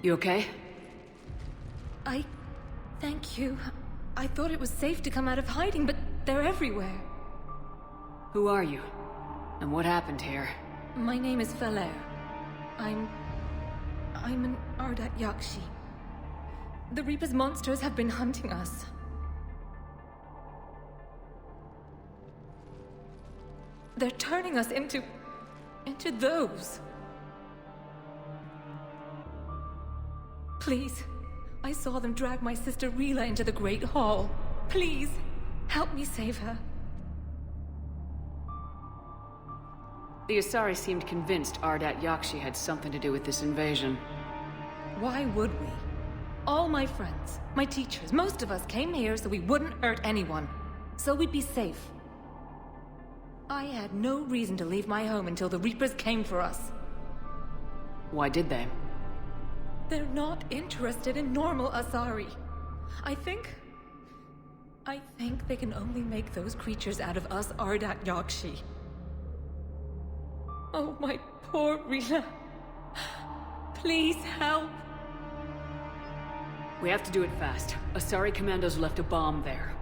You okay? Thank you. I thought it was safe to come out of hiding, but they're everywhere. Who are you? And what happened here? My name is Feller. I'm an Ardat Yakshi. The Reaper's monsters have been hunting us. They're turning us into those. Please, I saw them drag my sister Rila into the Great Hall. Please, help me save her. The Asari seemed convinced Ardat Yakshi had something to do with this invasion. Why would we? All my friends, my teachers, most of us came here so we wouldn't hurt anyone. So we'd be safe. I had no reason to leave my home until the Reapers came for us. Why did they? They're not interested in normal Asari. I think they can only make those creatures out of us Ardat Yakshi. Oh, my poor Rila. Please help. We have to do it fast. Asari commandos left a bomb there.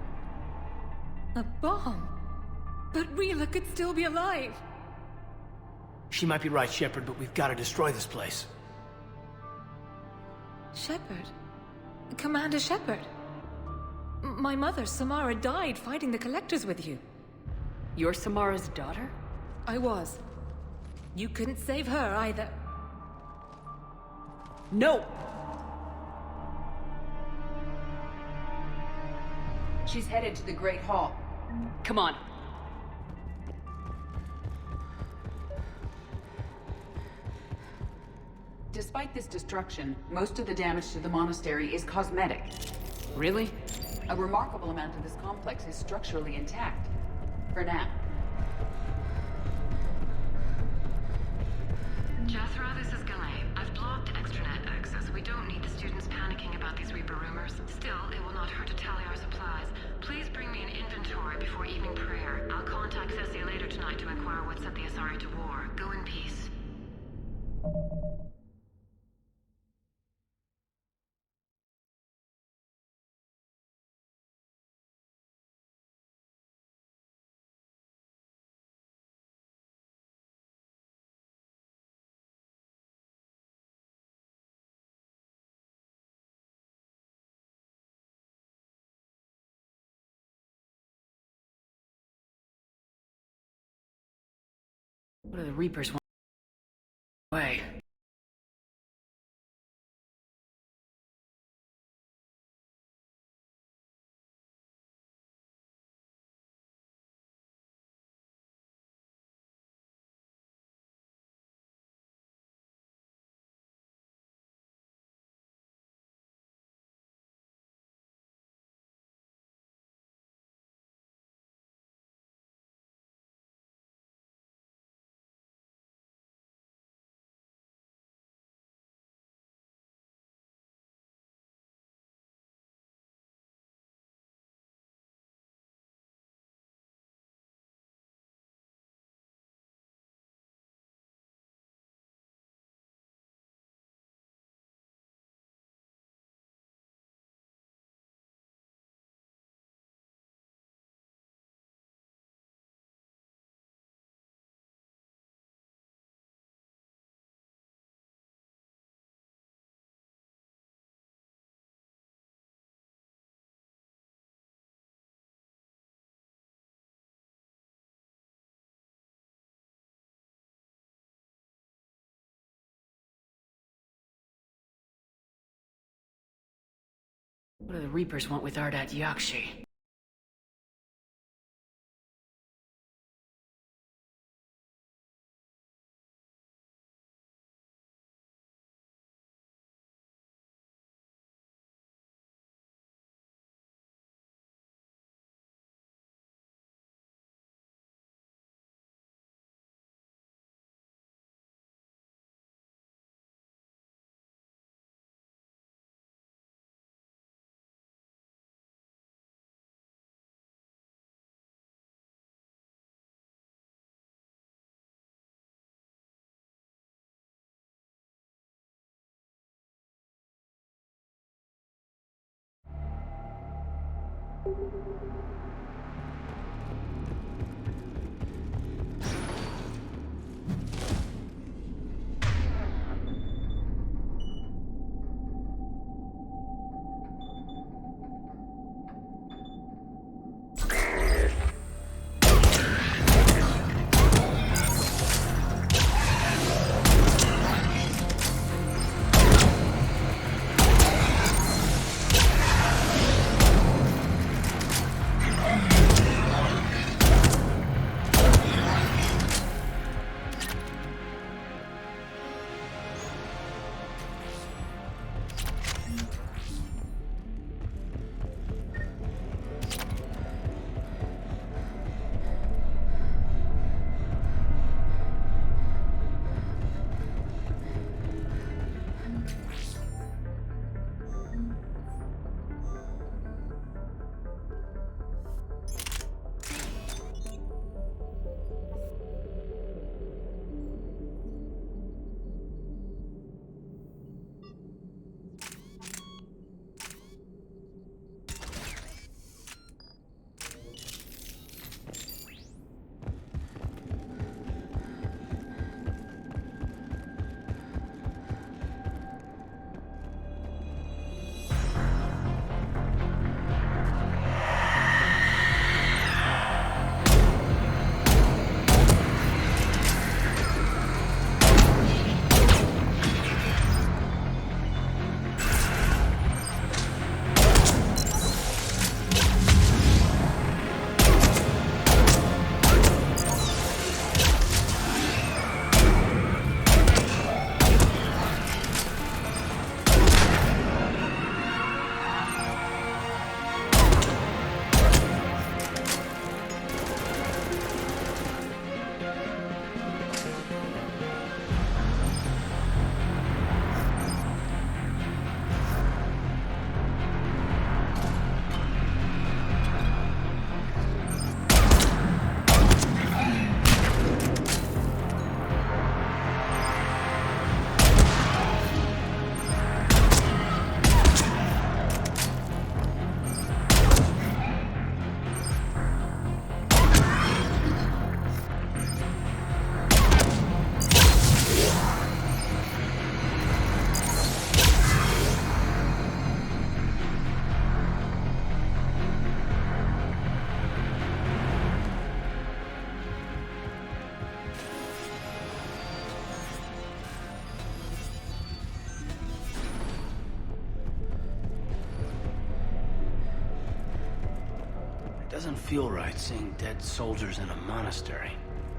A bomb? But Rila could still be alive. She might be right, Shepard, but we've got to destroy this place. Shepard? Commander Shepard? My mother, Samara, died fighting the Collectors with you. You're Samara's daughter? I was. You couldn't save her either. No! She's headed to the Great Hall. Come on. Despite this destruction, most of the damage to the monastery is cosmetic. Really? A remarkable amount of this complex is structurally intact. For now. Jethro, this is Ghislaine. I've blocked extranet access. We don't need the students panicking about these Reaper rumors. Still, it will not hurt to tally our supplies. Please bring me an inventory before evening prayer. I'll contact Cessia later tonight to inquire what set the Asari to war. Go in peace. What do the Reapers want? Way. What do the Reapers want with Ardat Yakshi? Doesn't feel right seeing dead soldiers in a monastery.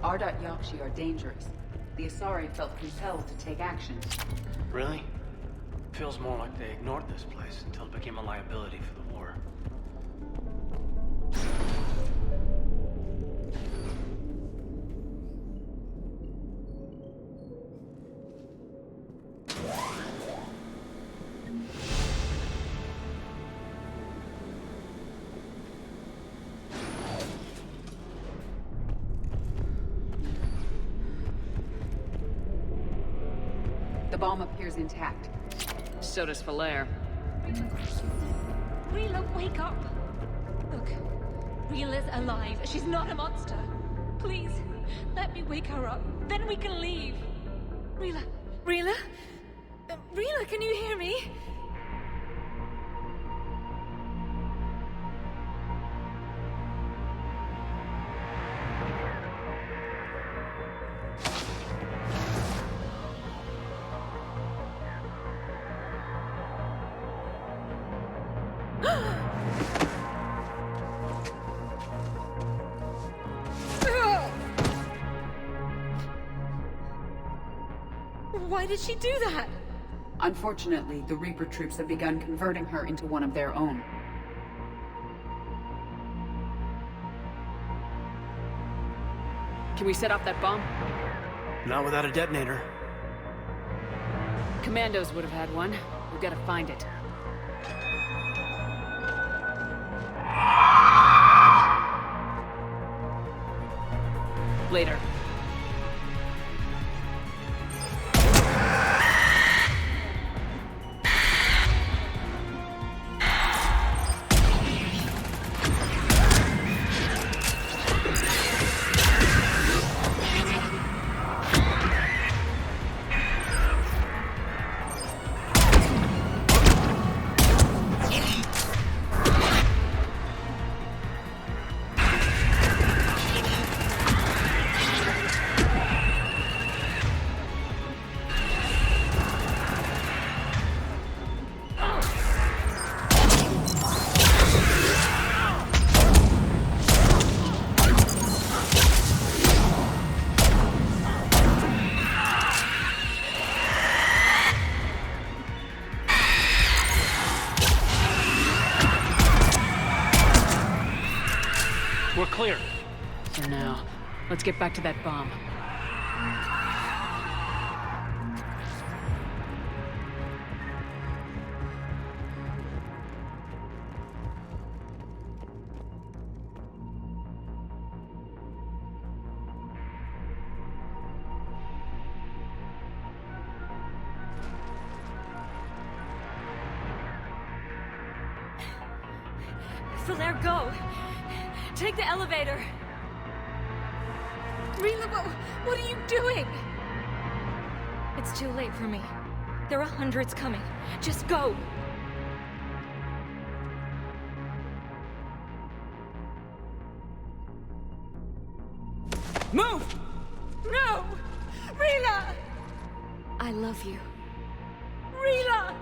Ardat Yakshi are dangerous. The Asari felt compelled to take action. Really? Feels more like they ignored this place until it became a liability for the war. The bomb appears intact. So does Falair. Rila, wake up! Look, Rila's alive. She's not a monster. Please, let me wake her up. Then we can leave. Rila? Rila? Rila, can you hear me? Why did she do that? Unfortunately, the Reaper troops have begun converting her into one of their own. Can we set off that bomb? Not without a detonator. Commandos would have had one. We've got to find it. Later. get back to that bomb. Solaire, go! Take the elevator! Rila, what are you doing? It's too late for me. There are hundreds coming. Just go! Move! No! Rila! I love you. Rila!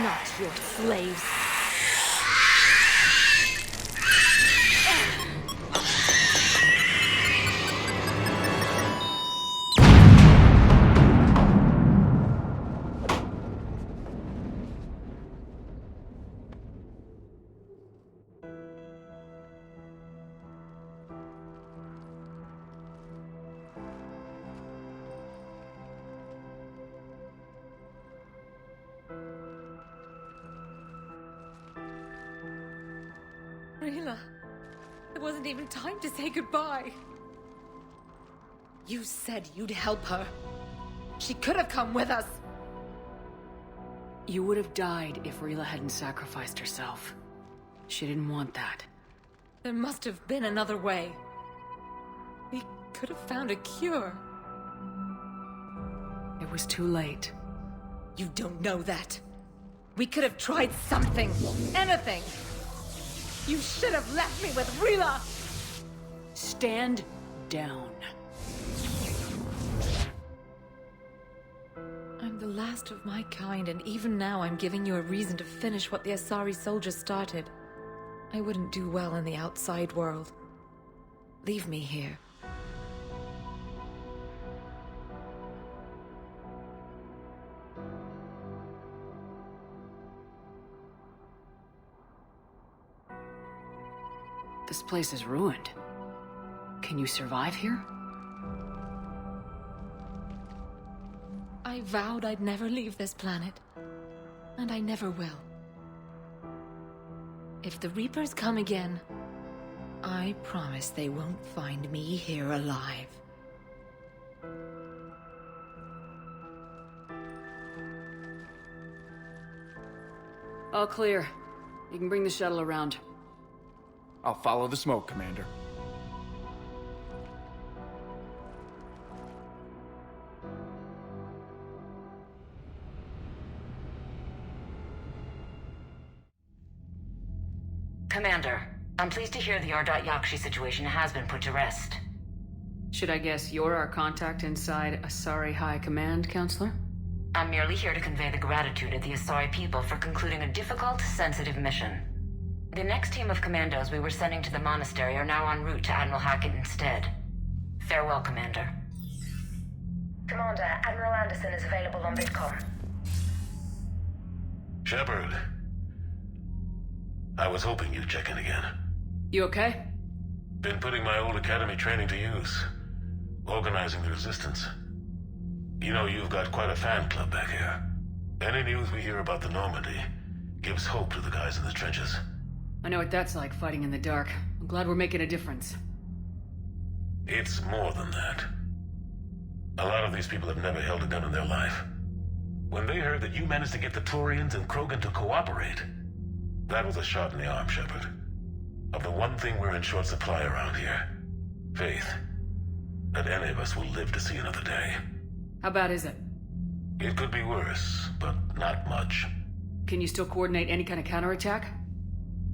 Not your slaves. Rila, it wasn't even time to say goodbye. You said you'd help her. She could have come with us. You would have died if Rila hadn't sacrificed herself. She didn't want that. There must have been another way. We could have found a cure. It was too late. You don't know that. We could have tried something. Anything. You should have left me with Rila! Stand down. I'm the last of my kind, and even now I'm giving you a reason to finish what the Asari soldiers started. I wouldn't do well in the outside world. Leave me here. This place is ruined. Can you survive here? I vowed I'd never leave this planet. And I never will. If the Reapers come again, I promise they won't find me here alive. All clear. You can bring the shuttle around. I'll follow the smoke, Commander. Commander, I'm pleased to hear the Ardat Yakshi situation has been put to rest. Should I guess you're our contact inside Asari High Command, Counselor? I'm merely here to convey the gratitude of the Asari people for concluding a difficult, sensitive mission. The next team of commandos we were sending to the monastery are now en route to Admiral Hackett instead. Farewell, Commander. Commander, Admiral Anderson is available on VidCom. Shepard. I was hoping you'd check in again. You okay? Been putting my old academy training to use. Organizing the resistance. You know, you've got quite a fan club back here. Any news we hear about the Normandy gives hope to the guys in the trenches. I know what that's like, fighting in the dark. I'm glad we're making a difference. It's more than that. A lot of these people have never held a gun in their life. When they heard that you managed to get the Turians and Krogan to cooperate, That was a shot in the arm, Shepard. Of the one thing we're in short supply around here, faith. That any of us will live to see another day. How bad is it? It could be worse, but not much. Can you still coordinate any kind of counterattack?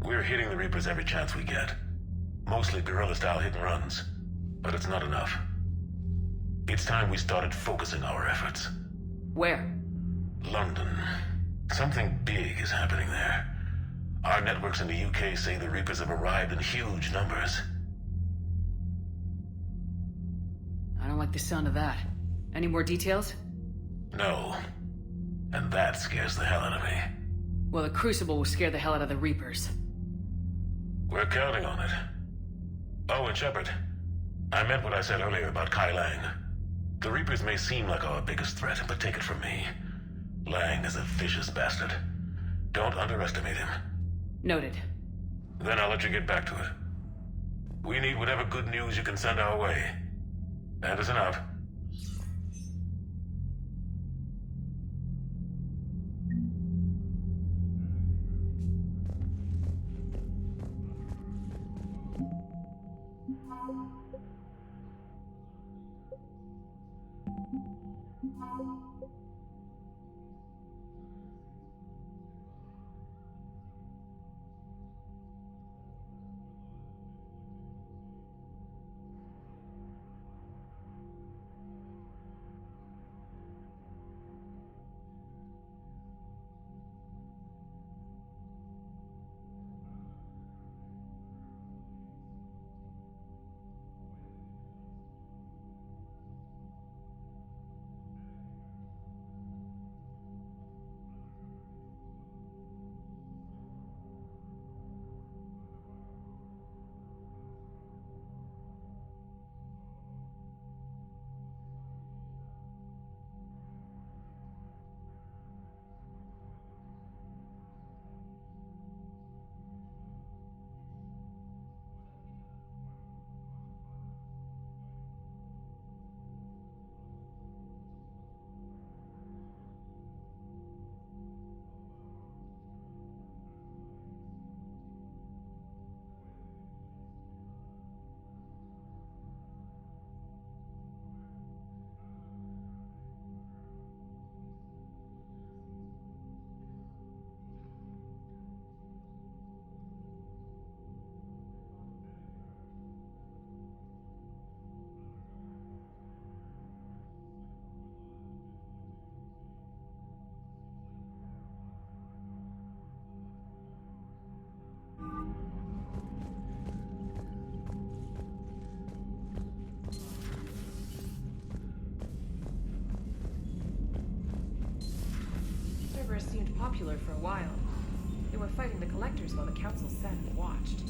We're hitting the Reapers every chance we get. Mostly guerrilla-style hit-and-runs. But it's not enough. It's time we started focusing our efforts. Where? London. Something big is happening there. Our networks in the UK say the Reapers have arrived in huge numbers. I don't like the sound of that. Any more details? No. And that scares the hell out of me. Well, the Crucible will scare the hell out of the Reapers. We're counting on it. Oh, and Shepard, I meant what I said earlier about Kai Lang. The Reapers may seem like our biggest threat, but take it from me. Lang is a vicious bastard. Don't underestimate him. Noted. Then I'll let you get back to it. We need whatever good news you can send our way. Anderson out. Cerberus seemed popular for a while. They were fighting the Collectors while the Council sat and watched.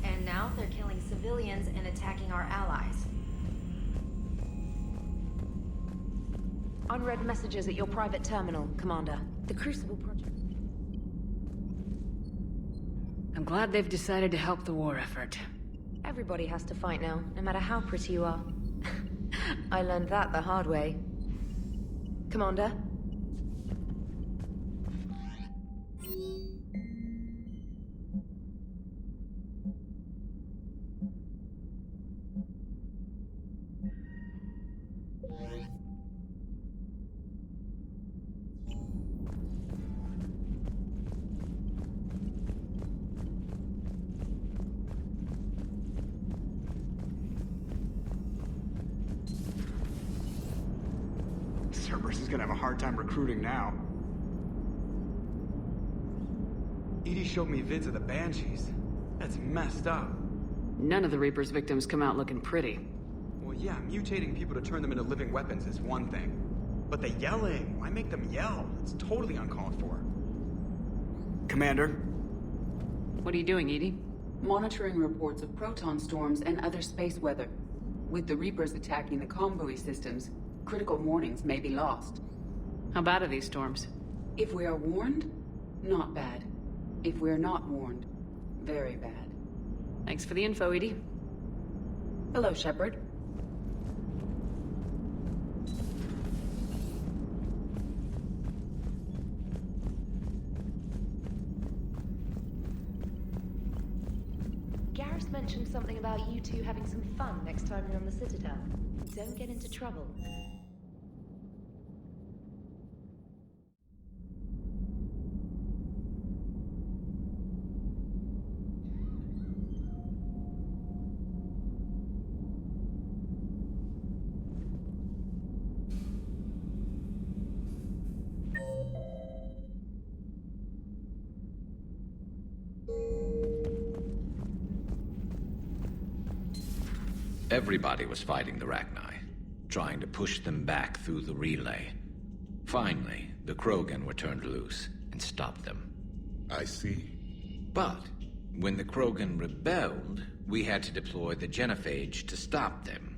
And now they're killing civilians and attacking our allies. Unread messages at your private terminal, Commander. The Crucible Project. I'm glad they've decided to help the war effort. Everybody has to fight now, no matter how pretty you are. I learned that the hard way. Commander? Cerberus is gonna have a hard time recruiting now. EDI showed me vids of the Banshees. That's messed up. None of the Reaper's victims come out looking pretty. Well, yeah, mutating people to turn them into living weapons is one thing. But the yelling, why make them yell? It's totally uncalled for. Commander? What are you doing, Edie? Monitoring reports of proton storms and other space weather. With the Reapers attacking the comm systems, critical warnings may be lost. How bad are these storms? If we are warned, not bad. If we are not warned, very bad. Thanks for the info, Edie. Hello, Shepard. Garrus mentioned something about you two having some fun next time you're on the Citadel. Don't get into trouble. Everybody was fighting the Rachni, trying to push them back through the relay. Finally, the Krogan were turned loose and stopped them. I see. But when the Krogan rebelled, we had to deploy the Genophage to stop them.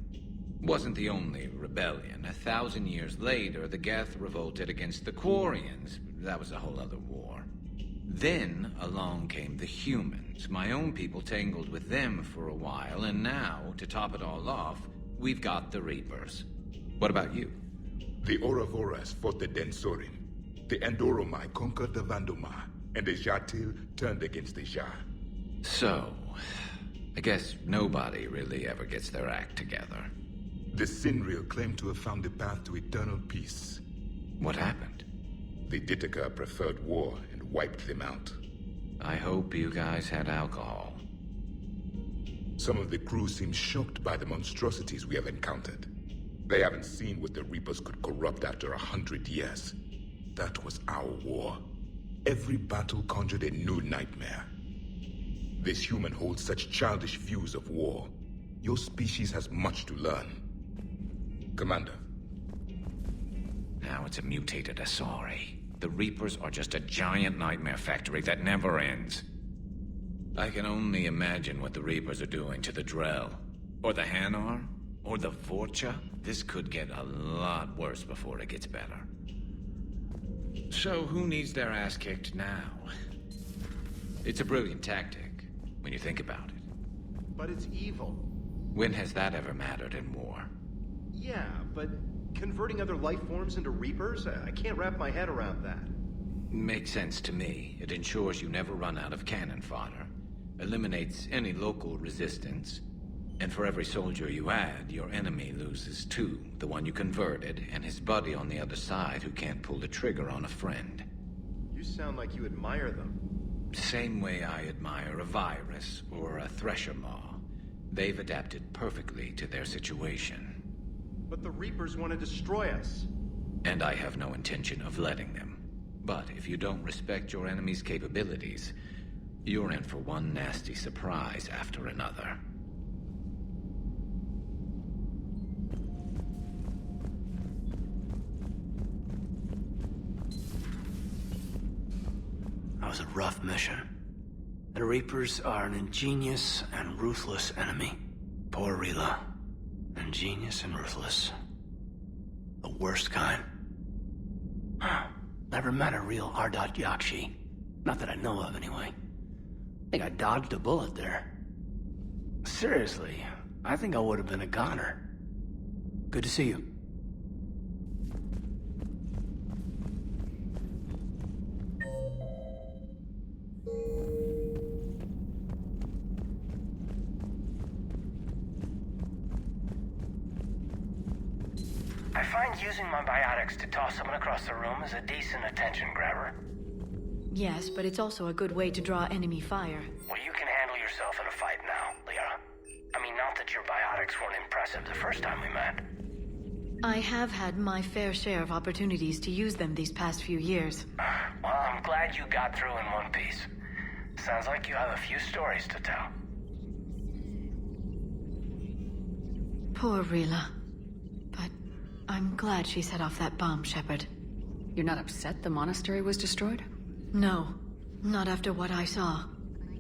Wasn't the only rebellion. 1,000 years later, the Geth revolted against the Quarians. That was a whole other war. Then along came the humans. My own people tangled with them for a while, and now, to top it all off, we've got the Reapers. What about you? The Ouroboros fought the Densorin. The Andoromai conquered the Vandomai, and the Jatil turned against the Jah. So, I guess nobody really ever gets their act together. The Sinriel claimed to have found the path to eternal peace. What happened? The Ditaka preferred war and wiped them out. I hope you guys had alcohol. Some of the crew seem shocked by the monstrosities we have encountered. They haven't seen what the Reapers could corrupt after 100 years. That was our war. Every battle conjured a new nightmare. This human holds such childish views of war. Your species has much to learn. Commander. Now it's a mutated Asari. The Reapers are just a giant nightmare factory that never ends. I can only imagine what the Reapers are doing to the Drell. Or the Hanar. Or the Vorcha. This could get a lot worse before it gets better. So who needs their ass kicked now? It's a brilliant tactic, when you think about it. But it's evil. When has that ever mattered in war? Yeah, but converting other life forms into Reapers? I can't wrap my head around that. Makes sense to me. It ensures you never run out of cannon fodder. Eliminates any local resistance. And for every soldier you add, your enemy loses two. The one you converted, and his buddy on the other side who can't pull the trigger on a friend. You sound like you admire them. Same way I admire a virus or a thresher maw. They've adapted perfectly to their situation. But the Reapers want to destroy us. And I have no intention of letting them. But if you don't respect your enemy's capabilities, you're in for one nasty surprise after another. That was a rough mission. The Reapers are an ingenious and ruthless enemy. Poor Rila. Ingenious and ruthless. The worst kind. Never met a real Ardat Yakshi. Not that I know of, anyway. I think I dodged a bullet there. Seriously, I think I would have been a goner. Good to see you. I find using my biotics to toss someone across the room is a decent attention grabber. Yes, but it's also a good way to draw enemy fire. Well, you can handle yourself in a fight now, Liara. I mean, not that your biotics weren't impressive the first time we met. I have had my fair share of opportunities to use them these past few years. Well, I'm glad you got through in one piece. Sounds like you have a few stories to tell. Poor Rila. But I'm glad she set off that bomb, Shepard. You're not upset the monastery was destroyed? No. Not after what I saw.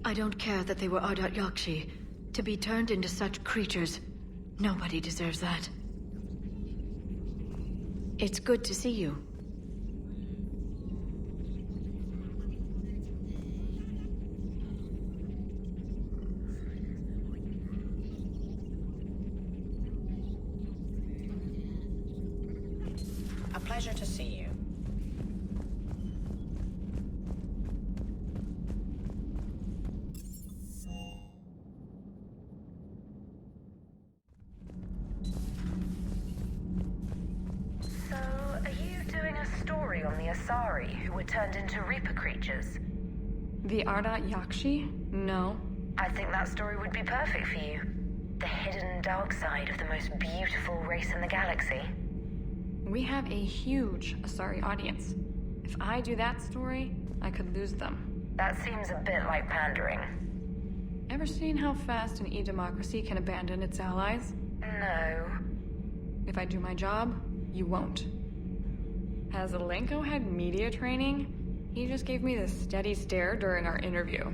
I don't care that they were Ardat Yakshi. To be turned into such creatures, nobody deserves that. It's good to see you. A pleasure to see you. Asari who were turned into Reaper creatures? The Ardat Yakshi? No. I think that story would be perfect for you. The hidden dark side of the most beautiful race in the galaxy. We have a huge Asari audience. If I do that story, I could lose them. That seems a bit like pandering. Ever seen how fast an e-democracy can abandon its allies? No. If I do my job, you won't. Has Alenko had media training? He just gave me this steady stare during our interview.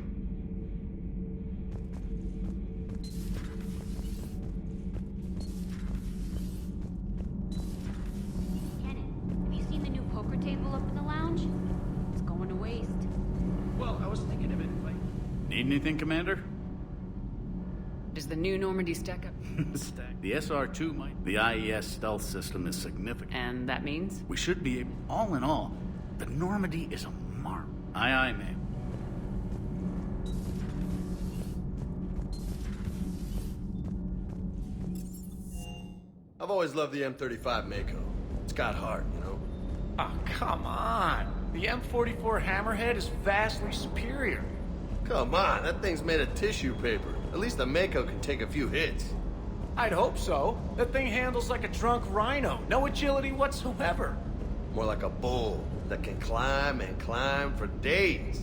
Have you seen the new poker table up in the lounge? It's going to waste. Well, I was thinking of it, like... Need anything, Commander? Does the new Normandy stack up? The SR-2 might. The IES stealth system is significant. And that means? We should be able... All in all, the Normandy is a marvel. Aye, aye, ma'am. I've always loved the M35 Mako. It's got heart, you know? Oh, come on. The M44 Hammerhead is vastly superior. Come on, that thing's made of tissue paper. At least the Mako can take a few hits. I'd hope so. That thing handles like a drunk rhino. No agility whatsoever. More like a bull that can climb and climb for days.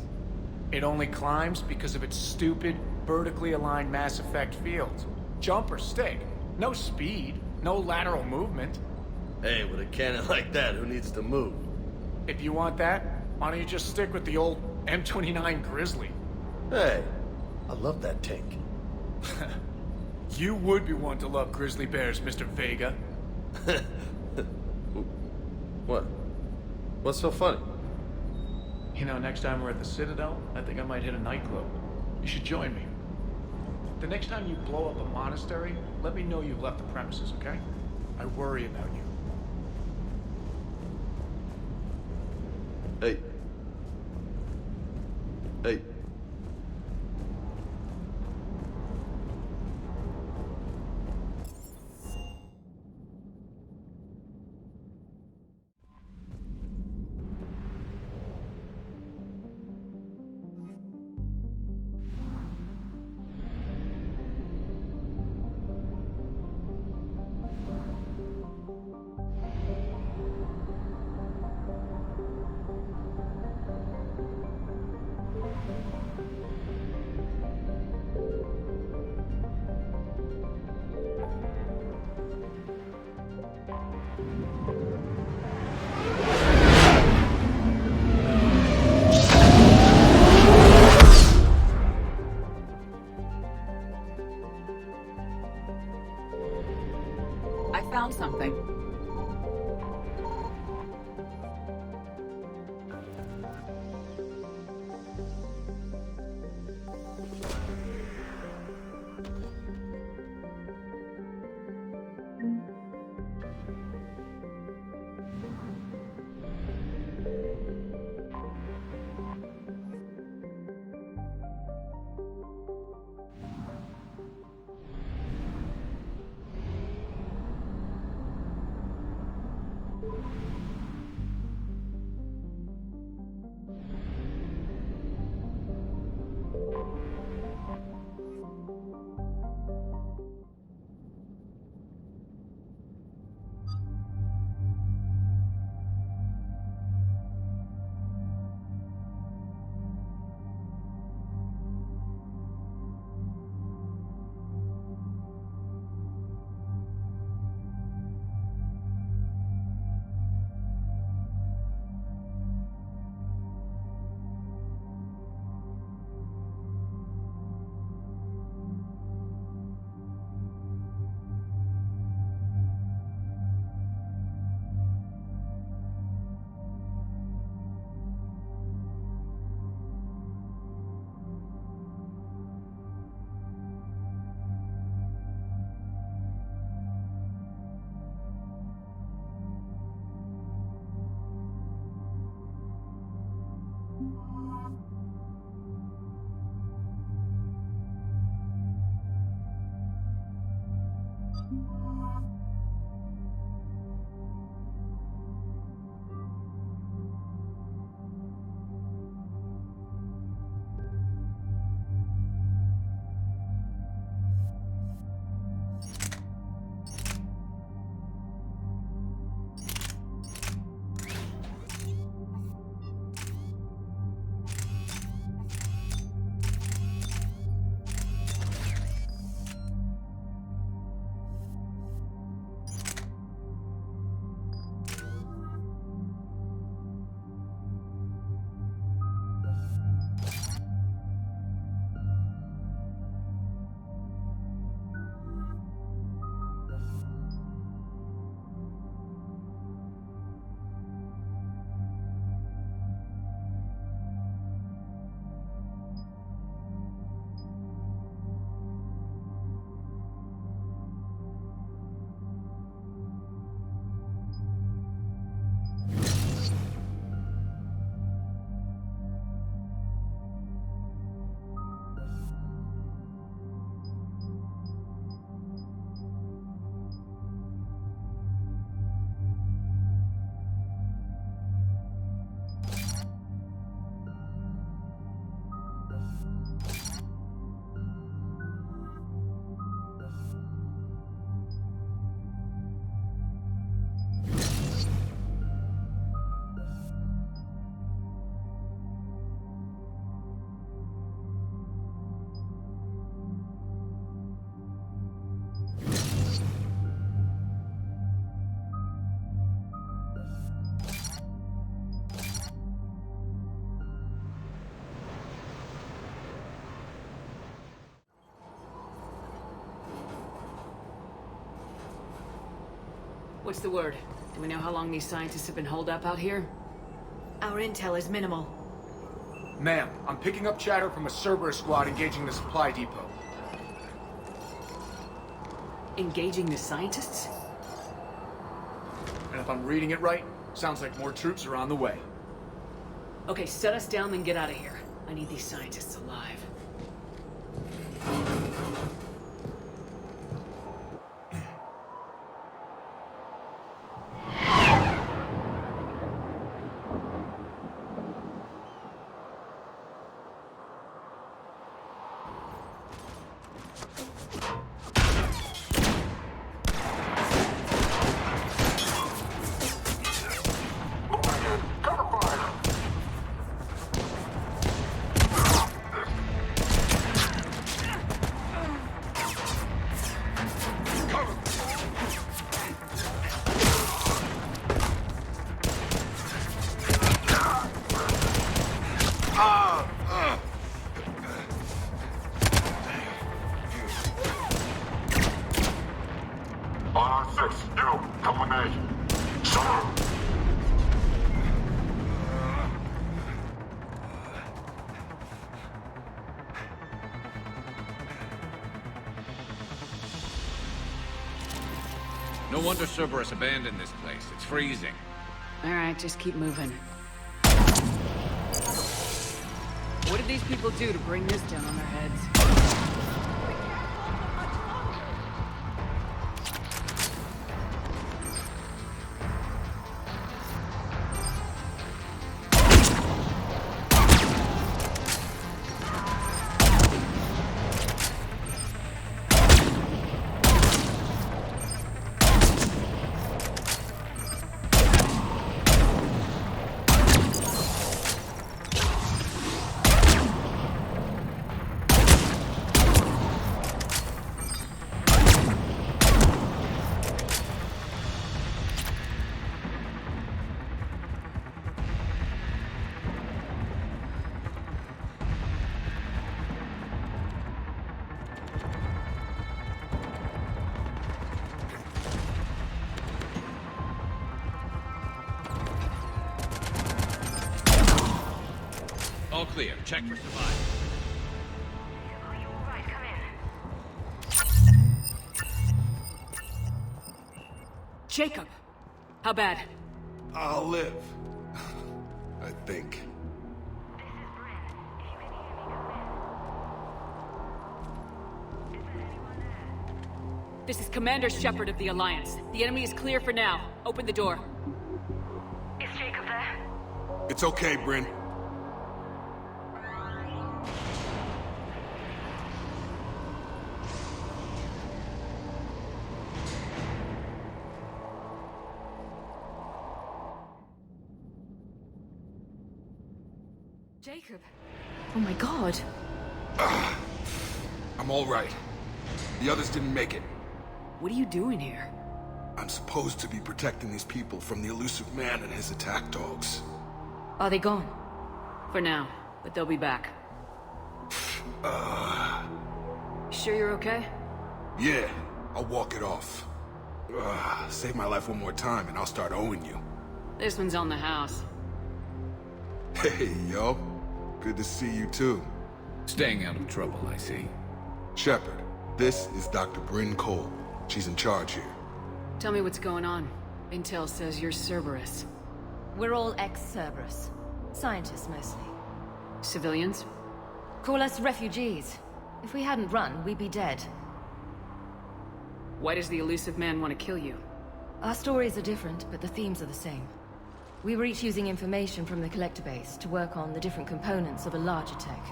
It only climbs because of its stupid, vertically aligned Mass Effect fields. Jump or stick. No speed. No lateral movement. Hey, with a cannon like that, who needs to move? If you want that, why don't you just stick with the old M29 Grizzly? Hey, I love that tank. You would be one to love grizzly bears, Mr. Vega. What? What's so funny? You know, next time we're at the Citadel, I think I might hit a nightclub. You should join me. The next time you blow up a monastery, let me know you've left the premises, okay? I worry about you. Hey. Hey. I found something. What's the word? Do we know how long these scientists have been holed up out here? Our intel is minimal. Ma'am, I'm picking up chatter from a Cerberus squad engaging the supply depot. Engaging the scientists? And if I'm reading it right, sounds like more troops are on the way. Okay, set us down, then get out of here. I need these scientists alive. No wonder Cerberus abandoned this place. It's freezing. Alright, just keep moving. What did these people do to bring this down on their heads? All clear. Check for survival. Are you alright? Come in. Jacob! How bad? I'll live. I think. This is Commander Shepard of the Alliance. The enemy is clear for now. Open the door. Is Jacob there? It's okay, Bryn. Jacob. Oh my god. I'm all right. The others didn't make it. What are you doing here? I'm supposed to be protecting these people from the elusive man and his attack dogs. Are they gone? For now, but they'll be back. Sure you're okay? Yeah, I'll walk it off. Save my life one more time and I'll start owing you. This one's on the house. Hey, yo. Good to see you too. Staying out of trouble, I see. Shepard, this is Dr. Bryn Cole. She's in charge here. Tell me what's going on. Intel says you're Cerberus. We're all ex-Cerberus. Scientists, mostly. Civilians? Call us refugees. If we hadn't run, we'd be dead. Why does the elusive man want to kill you? Our stories are different, but the themes are the same. We were each using information from the Collector base to work on the different components of a larger tech.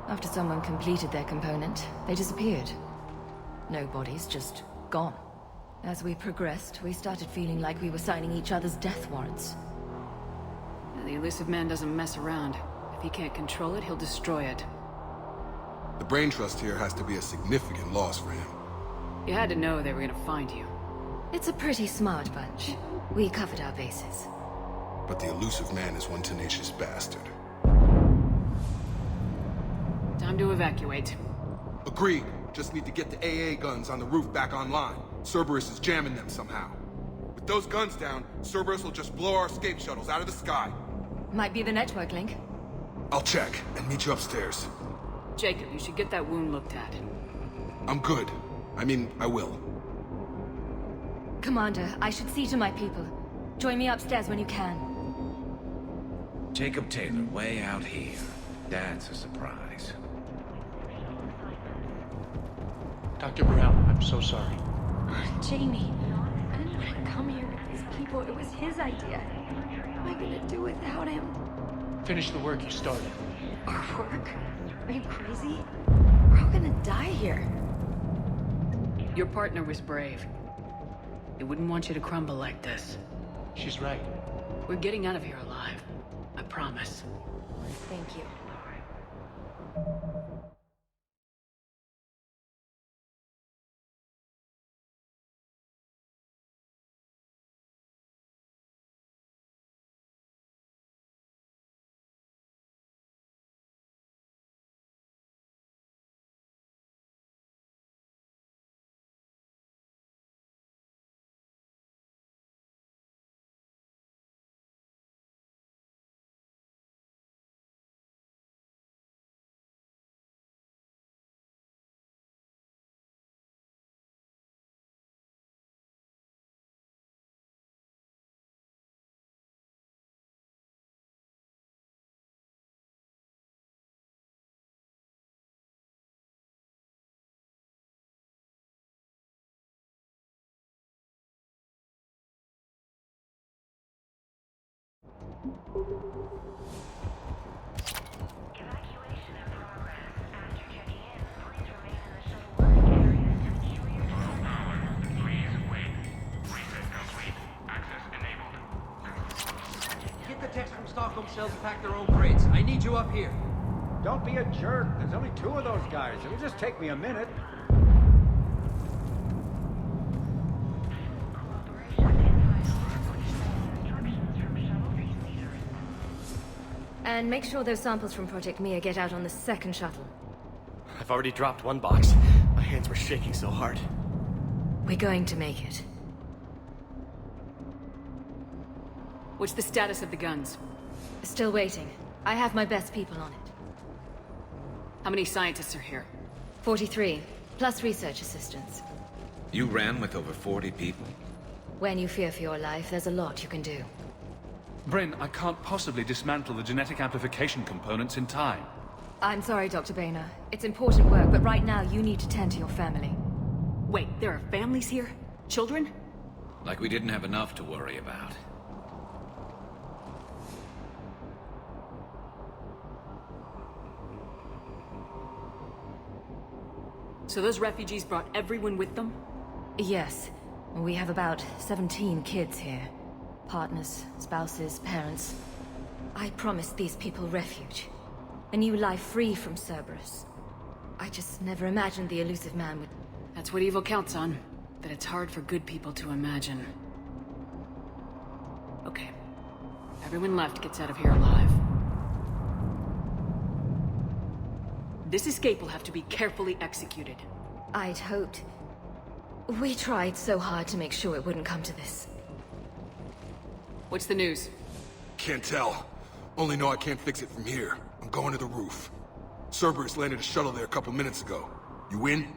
After someone completed their component, they disappeared. No bodies, just gone. As we progressed, we started feeling like we were signing each other's death warrants. The elusive man doesn't mess around. If he can't control it, he'll destroy it. The brain trust here has to be a significant loss for him. You had to know they were gonna find you. It's a pretty smart bunch. We covered our bases. But the elusive man is one tenacious bastard. Time to evacuate. Agreed. Just need to get the AA guns on the roof back online. Cerberus is jamming them somehow. With those guns down, Cerberus will just blow our escape shuttles out of the sky. Might be the network link. I'll check and meet you upstairs. Jacob, you should get that wound looked at. I'm good. I mean, I will. Commander, I should see to my people. Join me upstairs when you can. Jacob Taylor, way out here. That's a surprise. Dr. Brown, I'm so sorry. Jamie, I didn't want to come here with these people. It was his idea. What am I gonna do without him? Finish the work you started. Our work? Are you crazy? We're all gonna die here. Your partner was brave. They wouldn't want you to crumble like this. She's right. We're getting out of here alive. I promise. Thank you. Get the techs from Stockholm cells to pack their own crates. I need you up here. Don't be a jerk. There's only 2 of those guys. It'll just take me a minute. And make sure those samples from Project Mia get out on the second shuttle. I've already dropped 1 box. My hands were shaking so hard. We're going to make it. What's the status of the guns? Still waiting. I have my best people on it. How many scientists are here? 43, plus research assistants. You ran with over 40 people? When you fear for your life, there's a lot you can do. Bryn, I can't possibly dismantle the genetic amplification components in time. I'm sorry, Dr. Boehner. It's important work, but right now you need to tend to your family. Wait, there are families here? Children? Like we didn't have enough to worry about. So those refugees brought everyone with them? Yes. We have about 17 kids here. Partners, spouses, parents. I promised these people refuge. A new life free from Cerberus. I just never imagined the elusive man would... That's what evil counts on. That it's hard for good people to imagine. Okay. Everyone left gets out of here alive. This escape will have to be carefully executed. I'd hoped. We tried so hard to make sure it wouldn't come to this. What's the news? Can't tell. Only know I can't fix it from here. I'm going to the roof. Cerberus landed a shuttle there a couple minutes ago. You in?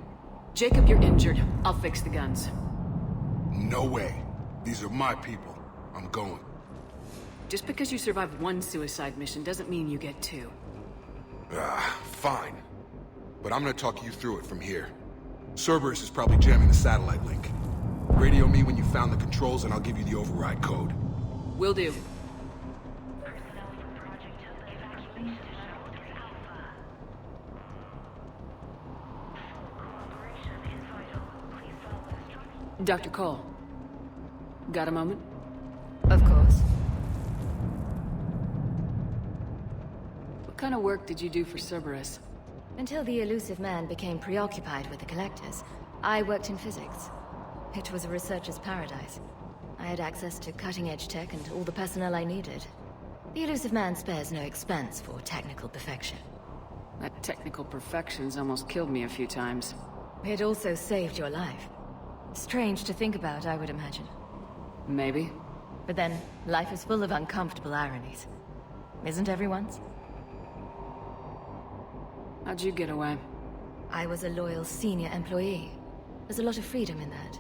Jacob, you're injured. I'll fix the guns. No way. These are my people. I'm going. Just because you survived 1 suicide mission doesn't mean you get 2. Fine. But I'm gonna talk you through it from here. Cerberus is probably jamming the satellite link. Radio me when you found the controls and I'll give you the override code. Will do. Dr. Cole. Got a moment? Of course. What kind of work did you do for Cerberus? Until the elusive man became preoccupied with the Collectors, I worked in physics. It was a researcher's paradise. I had access to cutting-edge tech and all the personnel I needed. The elusive man spares no expense for technical perfection. That technical perfection's almost killed me a few times. It also saved your life. Strange to think about, I would imagine. Maybe. But then, life is full of uncomfortable ironies. Isn't everyone's? How'd you get away? I was a loyal senior employee. There's a lot of freedom in that.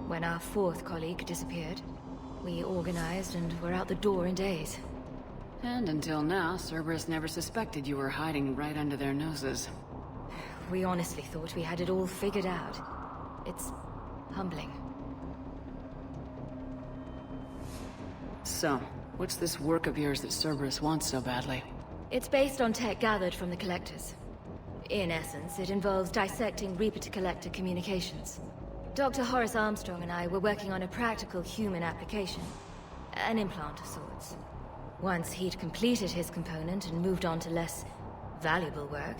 When our fourth colleague disappeared, we organized and were out the door in days. And until now, Cerberus never suspected you were hiding right under their noses. We honestly thought we had it all figured out. It's humbling. So, what's this work of yours that Cerberus wants so badly? It's based on tech gathered from the Collectors. In essence, it involves dissecting Reaper-to-Collector communications. Dr. Horace Armstrong and I were working on a practical human application. An implant of sorts. Once he'd completed his component and moved on to less valuable work,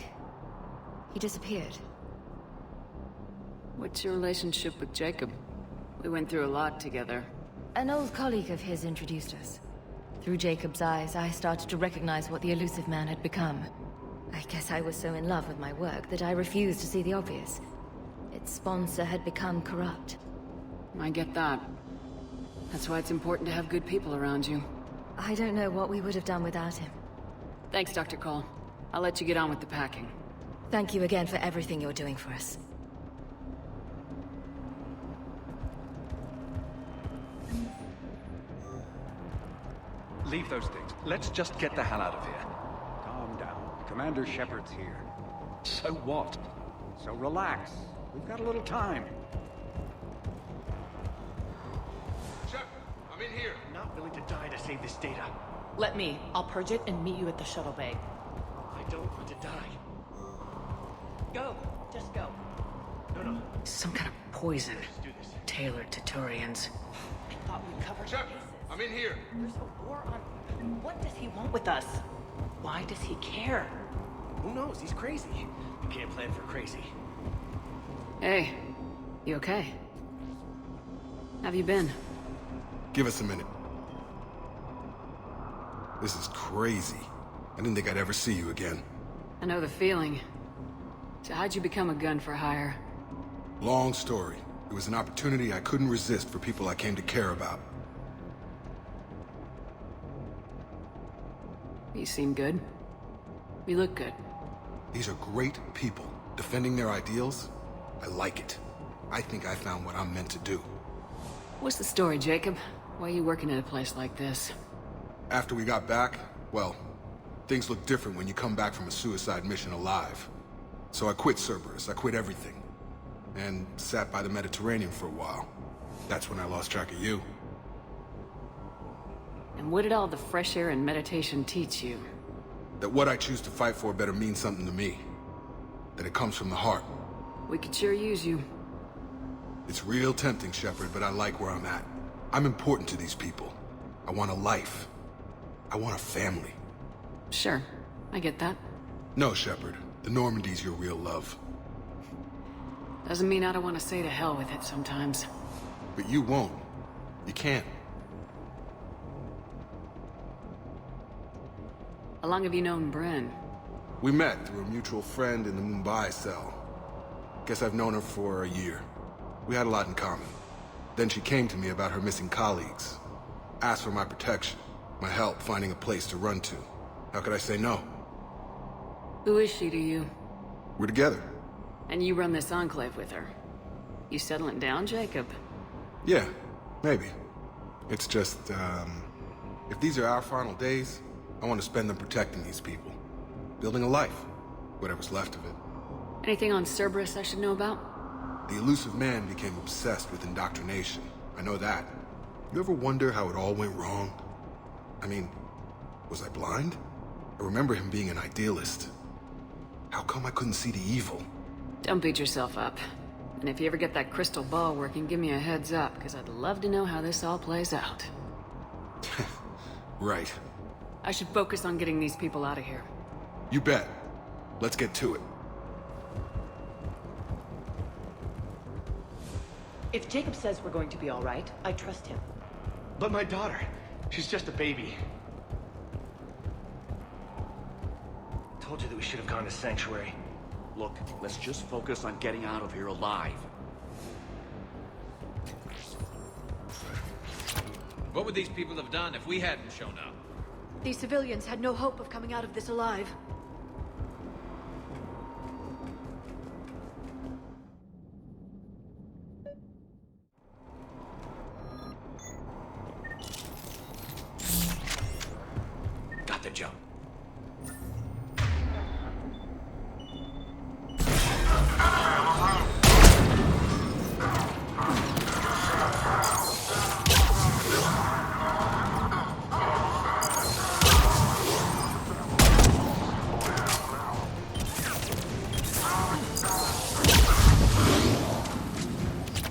he disappeared. What's your relationship with Jacob? We went through a lot together. An old colleague of his introduced us. Through Jacob's eyes, I started to recognize what the elusive man had become. I guess I was so in love with my work that I refused to see the obvious. Its sponsor had become corrupt. I get that. That's why it's important to have good people around you. I don't know what we would have done without him. Thanks, Dr. Cole. I'll let you get on with the packing. Thank you again for everything you're doing for us. Leave those things. Let's just get the hell out of here. Calm down. Commander Shepard's here. So what? So relax. We've got a little time. Shepard, I'm in here. Not willing to die to save this data. Let me. I'll purge it and meet you at the shuttle bay. I don't want to die. Go. Just go. No. Some kind of poison. Let's do this. Tailored to Turians. I thought we covered Shepard, bases. I'm in here. There's a war on... What does he want with us? Why does he care? Who knows? He's crazy. You can't plan for crazy. Hey, you okay? Have you been? Give us a minute. This is crazy. I didn't think I'd ever see you again. I know the feeling. So how'd you become a gun for hire? Long story. It was an opportunity I couldn't resist for people I came to care about. You seem good. You look good. These are great people. Defending their ideals, I like it. I think I found what I'm meant to do. What's the story, Jacob? Why are you working at a place like this? After we got back, well, things look different when you come back from a suicide mission alive. So I quit Cerberus, I quit everything. And sat by the Mediterranean for a while. That's when I lost track of you. And what did all the fresh air and meditation teach you? That what I choose to fight for better mean something to me. That it comes from the heart. We could sure use you. It's real tempting, Shepard, but I like where I'm at. I'm important to these people. I want a life. I want a family. Sure, I get that. No, Shepard. The Normandy's your real love. Doesn't mean I don't want to say to hell with it sometimes. But you won't. You can't. How long have you known Bryn? We met through a mutual friend in the Mumbai cell. Guess I've known her for a year. We had a lot in common. Then she came to me about her missing colleagues. Asked for my protection, my help finding a place to run to. How could I say no? Who is she to you? We're together. And you run this enclave with her. You settling down, Jacob? Yeah, maybe. It's just, if these are our final days, I want to spend them protecting these people. Building a life. Whatever's left of it. Anything on Cerberus I should know about? The elusive man became obsessed with indoctrination. I know that. You ever wonder how it all went wrong? I mean, was I blind? I remember him being an idealist. How come I couldn't see the evil? Don't beat yourself up. And if you ever get that crystal ball working, give me a heads up, because I'd love to know how this all plays out. Right. I should focus on getting these people out of here. You bet. Let's get to it. If Jacob says we're going to be all right, I trust him. But my daughter, she's just a baby. Told you that we should have gone to Sanctuary. Look, let's just focus on getting out of here alive. What would these people have done if we hadn't shown up? These civilians had no hope of coming out of this alive. Got the jump.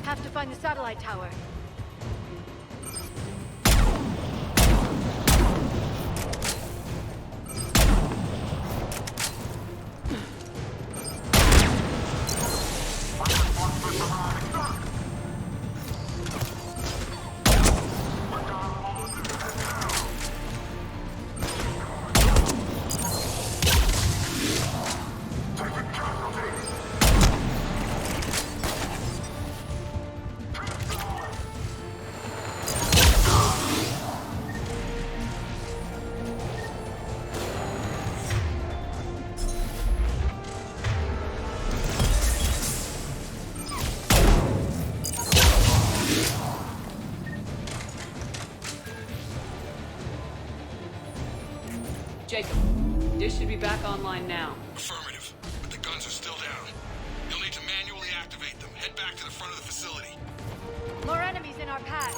Have to find the satellite tower. Jacob, dish should be back online now. Affirmative, but the guns are still down. You'll need to manually activate them. Head back to the front of the facility. More enemies in our path.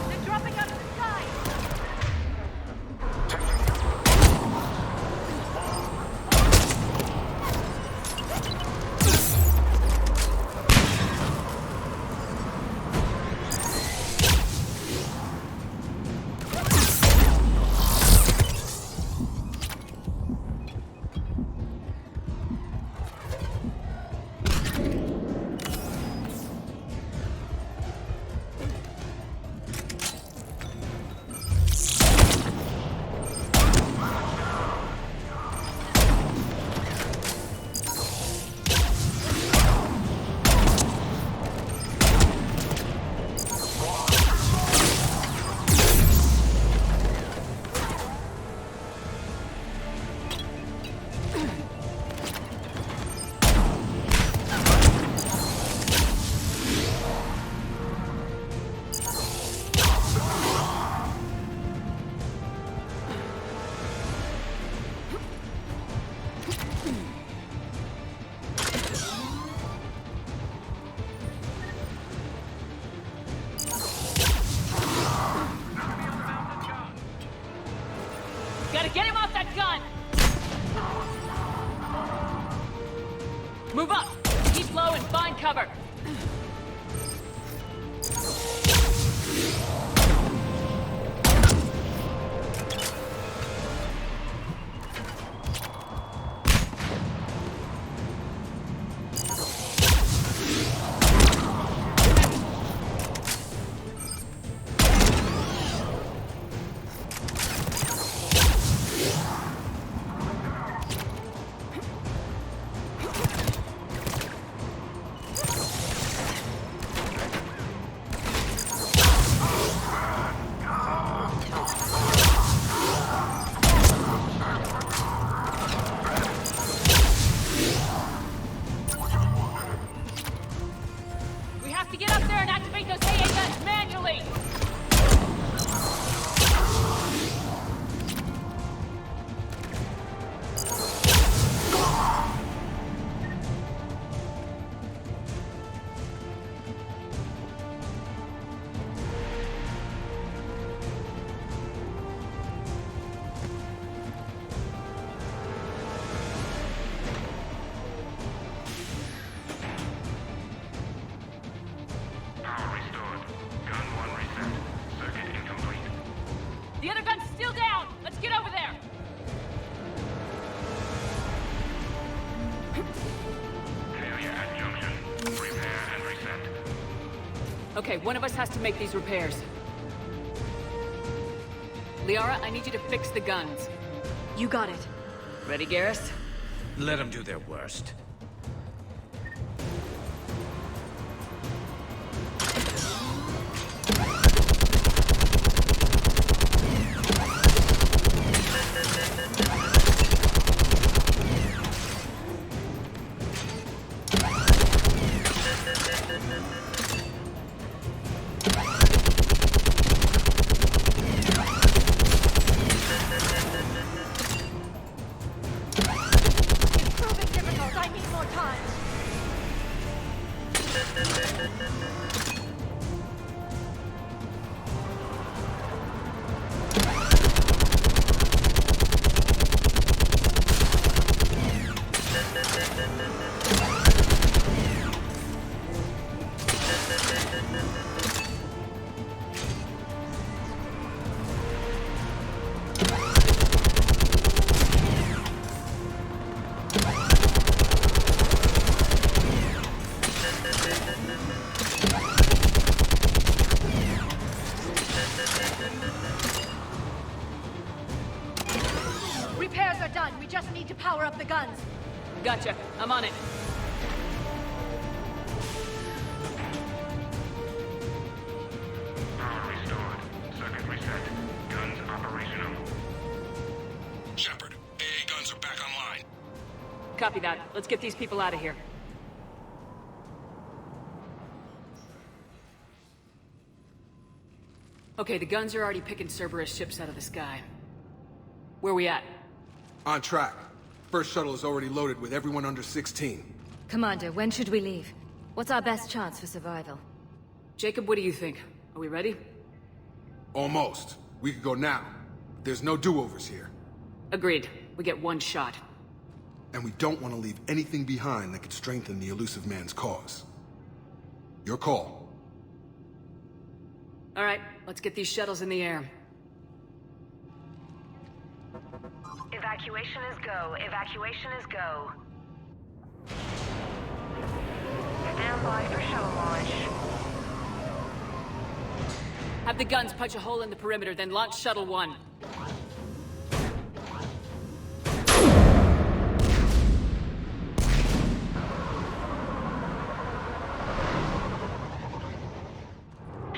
They're dropping out of the sky. Gotta get him off that gun! Move up! Keep low and find cover! The other gun's still down! Let's get over there! Failure at junction. Repair and reset. Okay, one of us has to make these repairs. Liara, I need you to fix the guns. You got it. Ready, Garrus? Let them do their worst. repairs are done. We just need to power up the guns. Gotcha. I'm on it. Power restored. Circuit reset. Guns operational. Shepard, AA guns are back online. Copy that. Let's get these people out of here. Okay, the guns are already picking Cerberus ships out of the sky. Where we at? On track. First shuttle is already loaded with everyone under 16. Commander, when should we leave? What's our best chance for survival? Jacob, what do you think? Are we ready? Almost. We could go now. There's no do-overs here. Agreed. We get one shot. And we don't want to leave anything behind that could strengthen the elusive man's cause. Your call. All right, let's get these shuttles in the air. Evacuation is go. Evacuation is go. Stand by for shuttle launch. Have the guns punch a hole in the perimeter, then launch Shuttle 1.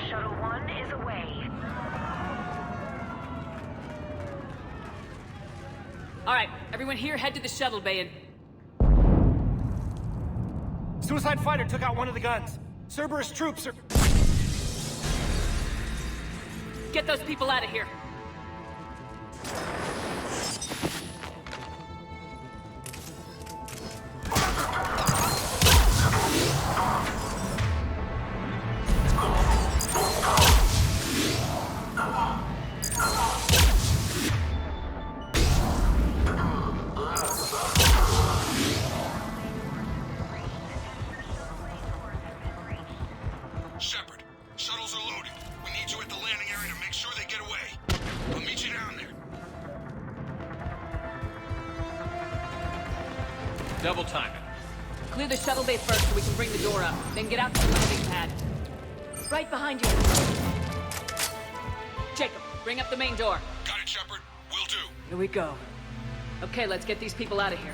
Shuttle 1 is away. All right, everyone here, head to the shuttle bay and... Suicide fighter took out one of the guns. Cerberus troops are... Get those people out of here. Shepard, shuttles are loaded. We need you at the landing area to make sure they get away. I'll meet you down there. Double time it. Clear the shuttle bay first so we can bring the door up. Then get out to the landing pad. Right behind you. Jacob, bring up the main door. Got it, Shepard. Will do. Here we go. Okay, let's get these people out of here.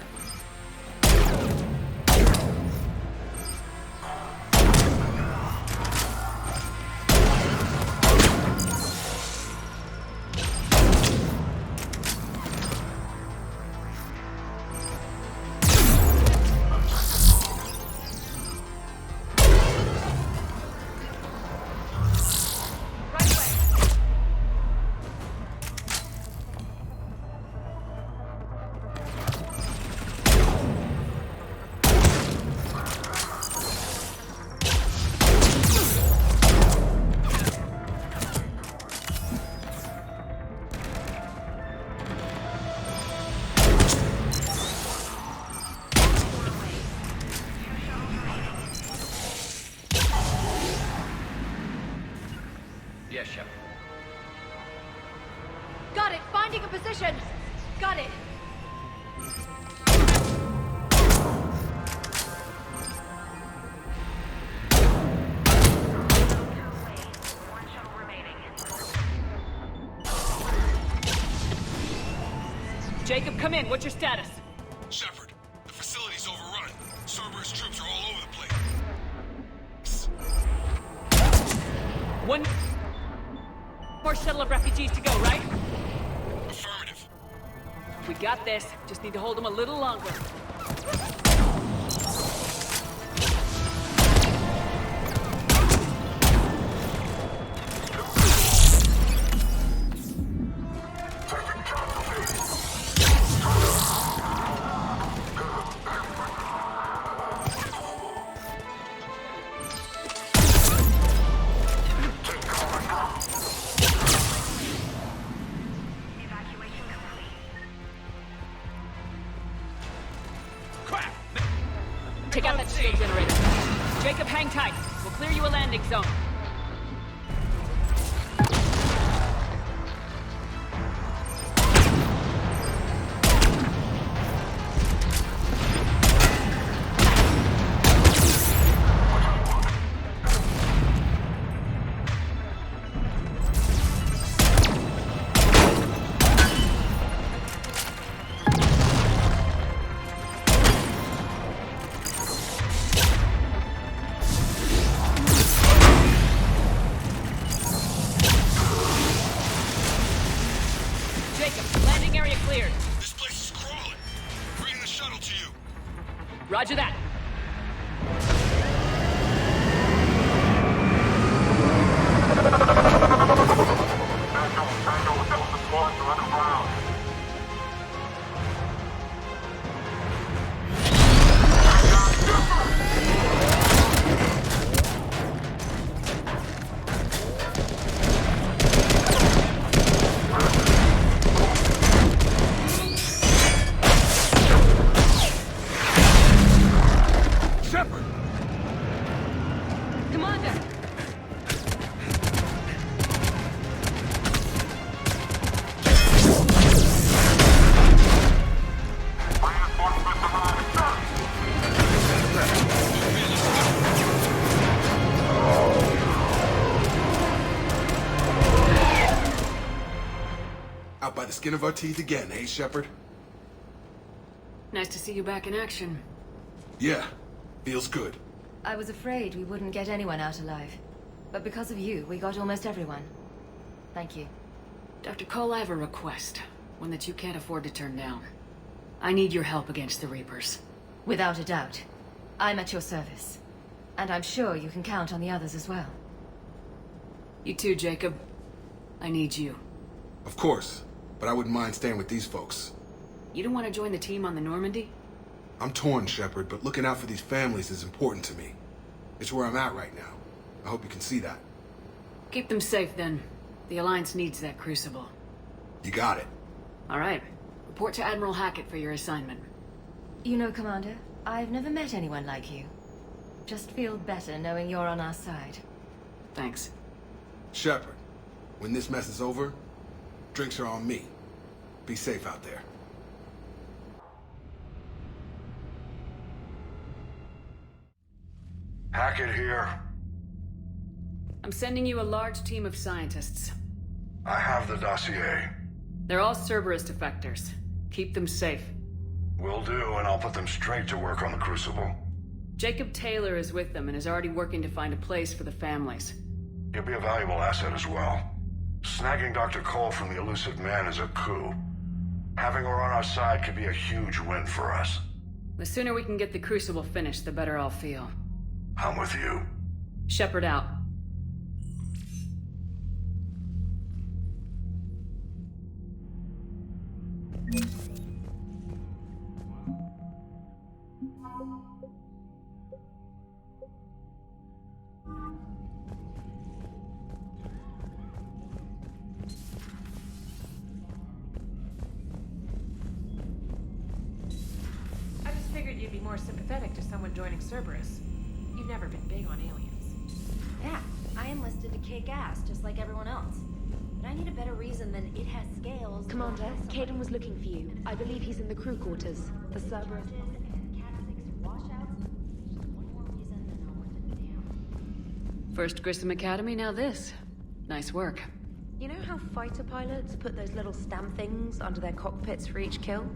Yes, Shepard. Got it! Finding a position! Got it! Jacob, come in. What's your status? Shepard, the facility's overrun. Cerberus troops are all over the place. One more shuttle of refugees to go, right? Affirmative. We got this. Just need to hold them a little longer. Take out that shield generator. Jacob, hang tight. We'll clear you a landing zone. Jacob, landing area cleared. This place is crawling. Bringing the shuttle to you. Roger that. Out by the skin of our teeth again, eh, Shepard? Nice to see you back in action. Yeah, feels good. I was afraid we wouldn't get anyone out alive. But because of you, we got almost everyone. Thank you. Dr. Cole, I have a request. One that you can't afford to turn down. I need your help against the Reapers. Without a doubt. I'm at your service. And I'm sure you can count on the others as well. You too, Jacob. I need you. Of course, but I wouldn't mind staying with these folks. You don't want to join the team on the Normandy? I'm torn, Shepard, but looking out for these families is important to me. It's where I'm at right now. I hope you can see that. Keep them safe, then. The Alliance needs that Crucible. You got it. All right. Report to Admiral Hackett for your assignment. You know, Commander, I've never met anyone like you. Just feel better knowing you're on our side. Thanks. Shepard, when this mess is over, drinks are on me. Be safe out there. Hackett here. I'm sending you a large team of scientists. I have the dossier. They're all Cerberus defectors. Keep them safe. Will do, and I'll put them straight to work on the Crucible. Jacob Taylor is with them and is already working to find a place for the families. He'll be a valuable asset as well. Snagging Dr. Cole from the Elusive Man is a coup. Having her on our side could be a huge win for us. The sooner we can get the Crucible finished, the better I'll feel. I'm with you. Shepard out. I just figured you'd be more sympathetic to someone joining Cerberus. You've never been big on aliens. Yeah, I enlisted to kick ass, just like everyone else. But I need a better reason than it has scales. Commander, Caden was looking for you. I believe he's in the crew quarters. The Cerberus. First Grissom Academy, now this. Nice work. You know how fighter pilots put those little stamp things under their cockpits for each kill?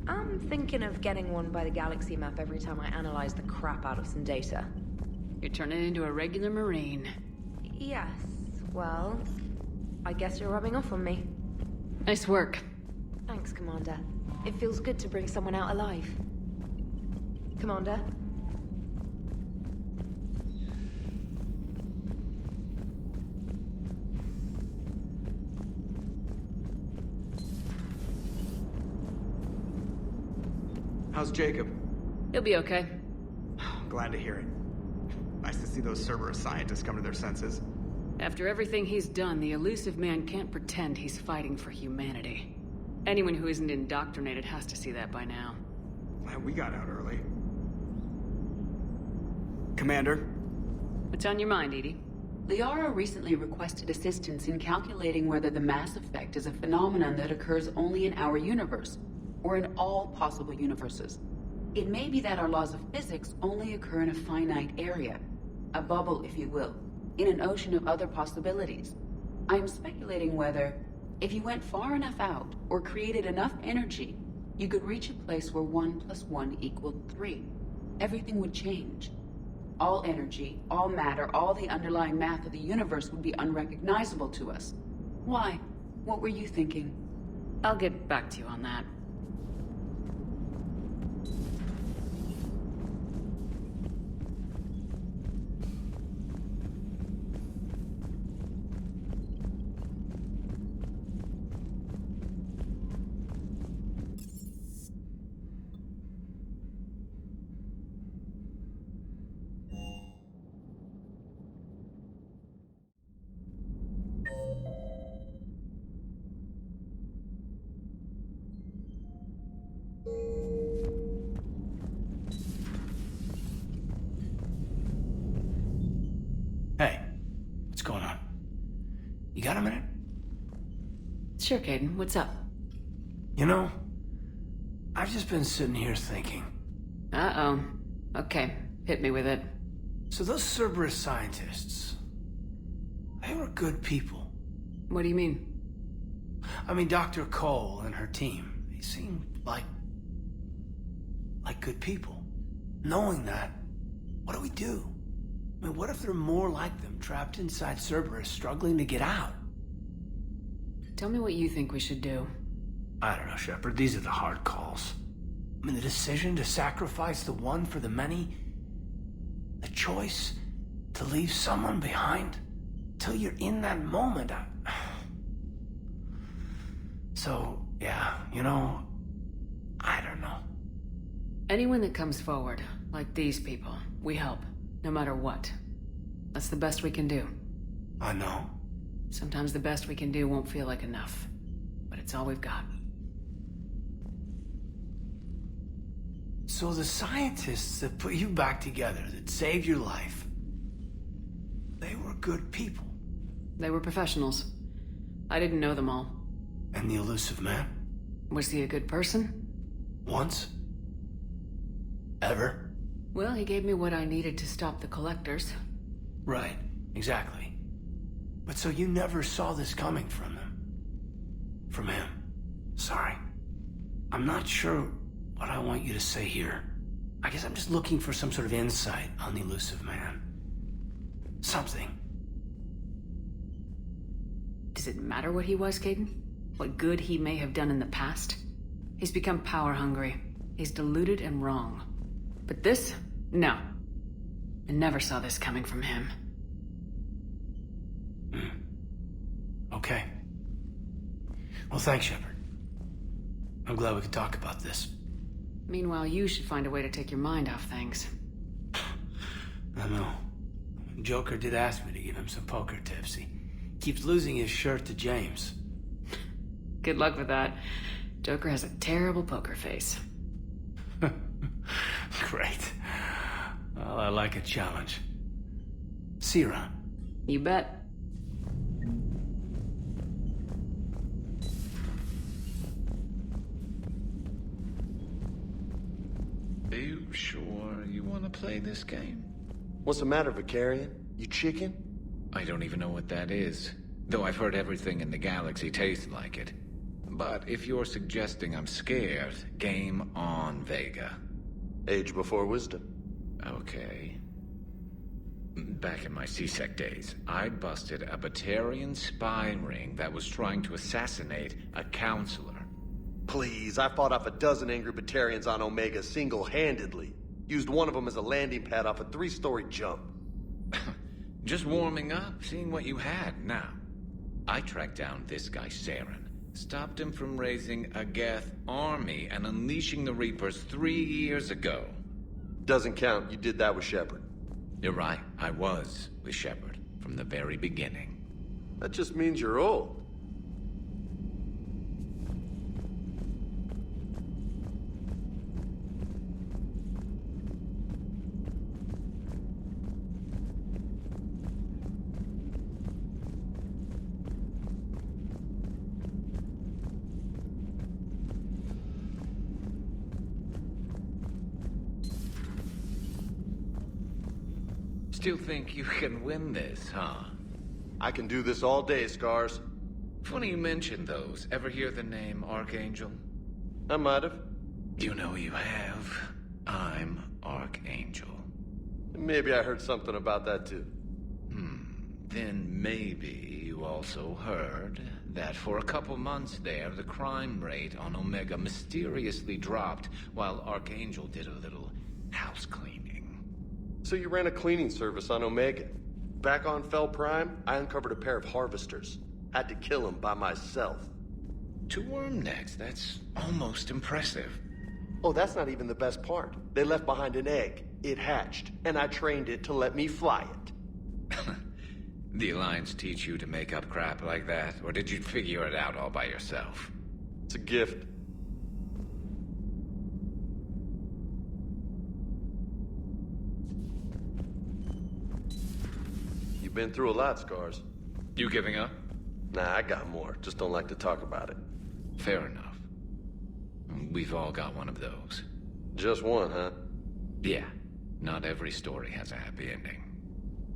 I'm thinking of getting one by the galaxy map every time I analyze the crap out of some data. You're turning into a regular Marine. Yes, well, I guess you're rubbing off on me. Nice work. Thanks, Commander. It feels good to bring someone out alive. Commander? How's Jacob? He'll be okay. Glad to hear it. Nice to see those Cerberus scientists come to their senses. After everything he's done, the Elusive Man can't pretend he's fighting for humanity. Anyone who isn't indoctrinated has to see that by now. We got out early. Commander? What's on your mind, Edie? Liara recently requested assistance in calculating whether the mass effect is a phenomenon that occurs only in our universe, or in all possible universes. It may be that our laws of physics only occur in a finite area, a bubble, if you will, in an ocean of other possibilities. I am speculating whether, if you went far enough out, or created enough energy, you could reach a place where 1 + 1 = 3. Everything would change. All energy, all matter, all the underlying math of the universe would be unrecognizable to us. Why? What were you thinking? I'll get back to you on that. Hey, what's going on? You got a minute? Sure, Caden. What's up? You know, I've just been sitting here thinking. Uh-oh. Okay, hit me with it. So those Cerberus scientists, they were good people. What do you mean? I mean, Dr. Cole and her team, they seemed like good people. Knowing that, what do we do? I mean, what if there are more like them, trapped inside Cerberus, struggling to get out? Tell me what you think we should do. I don't know, Shepard. These are the hard calls. I mean, the decision to sacrifice the one for the many, the choice to leave someone behind till you're in that moment. So, yeah, you know, I don't know. Anyone that comes forward, like these people, we help, no matter what. That's the best we can do. I know. Sometimes the best we can do won't feel like enough, but it's all we've got. So the scientists that put you back together, that saved your life, they were good people. They were professionals. I didn't know them all. And the Illusive Man? Was he a good person? Once? Ever? Well, he gave me what I needed to stop the Collectors. Right, exactly. But so you never saw this coming from them? From him? Sorry. I'm not sure what I want you to say here. I guess I'm just looking for some sort of insight on the Illusive Man. Something. Does it matter what he was, Caden? What good he may have done in the past? He's become power-hungry. He's deluded and wrong. But this? No. I never saw this coming from him. Okay. Well, thanks, Shepard. I'm glad we could talk about this. Meanwhile, you should find a way to take your mind off things. I know. Joker did ask me to give him some poker tips. He keeps losing his shirt to James. Good luck with that. Joker has a terrible poker face. Great. Well, I like a challenge. See you around. You bet. Are you sure you want to play this game? What's the matter, Vicarian? You chicken? I don't even know what that is. Though I've heard everything in the galaxy tastes like it. But if you're suggesting I'm scared, game on, Vega. Age before wisdom. Okay. Back in my C-Sec days, I busted a Batarian spy ring that was trying to assassinate a counselor. Please, I fought off a dozen angry Batarians on Omega single-handedly. Used one of them as a landing pad off a 3-story jump. Just warming up, seeing what you had. Now, I tracked down this guy, Saren. Stopped him from raising a Geth army and unleashing the Reapers 3 years ago. Doesn't count. You did that with Shepard. You're right. I was with Shepard from the very beginning. That just means you're old. Still think you can win this, huh? I can do this all day, Scars. Funny you mention those. Ever hear the name Archangel? I might have. You know you have. I'm Archangel. Maybe I heard something about that too. Then maybe you also heard that for a couple months there, the crime rate on Omega mysteriously dropped while Archangel did a little house cleaning. So you ran a cleaning service on Omega. Back on Fel Prime, I uncovered a pair of harvesters. Had to kill them by myself. 2 worm necks, that's almost impressive. Oh, that's not even the best part. They left behind an egg. It hatched, and I trained it to let me fly it. The Alliance teach you to make up crap like that, or did you figure it out all by yourself? It's a gift. You've been through a lot, Scars. You giving up? Nah, I got more. Just don't like to talk about it. Fair enough. We've all got one of those. Just one, huh? Yeah. Not every story has a happy ending.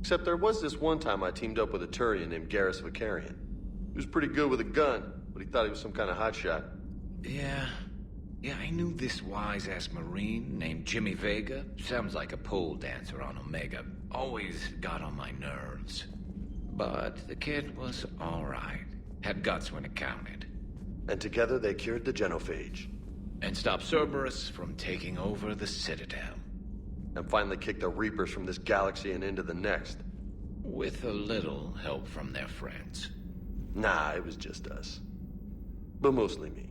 Except there was this one time I teamed up with a Turian named Garrus Vakarian. He was pretty good with a gun, but he thought he was some kind of hotshot. Yeah, I knew this wise-ass Marine named Jimmy Vega. Sounds like a pole dancer on Omega. Always got on my nerves. But the kid was alright. Had guts when it counted. And together they cured the Genophage. And stopped Cerberus from taking over the Citadel. And finally kicked the Reapers from this galaxy and into the next. With a little help from their friends. Nah, it was just us. But mostly me.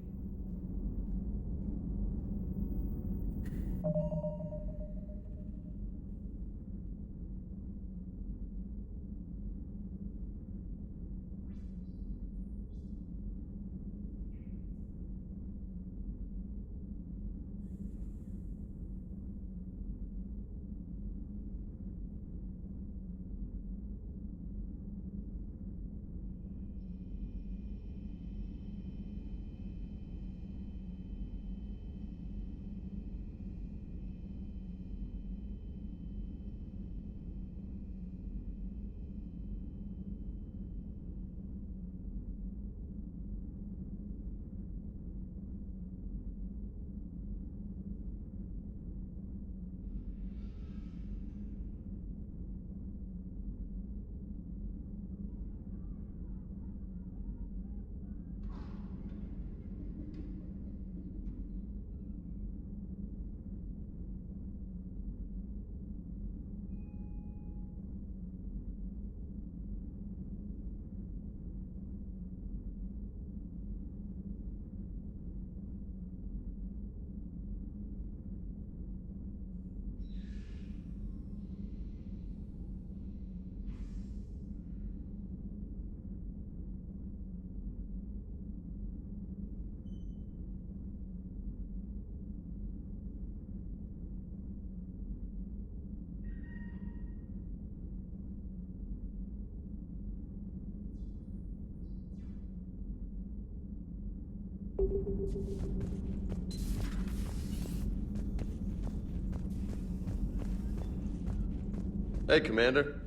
Hey, Commander.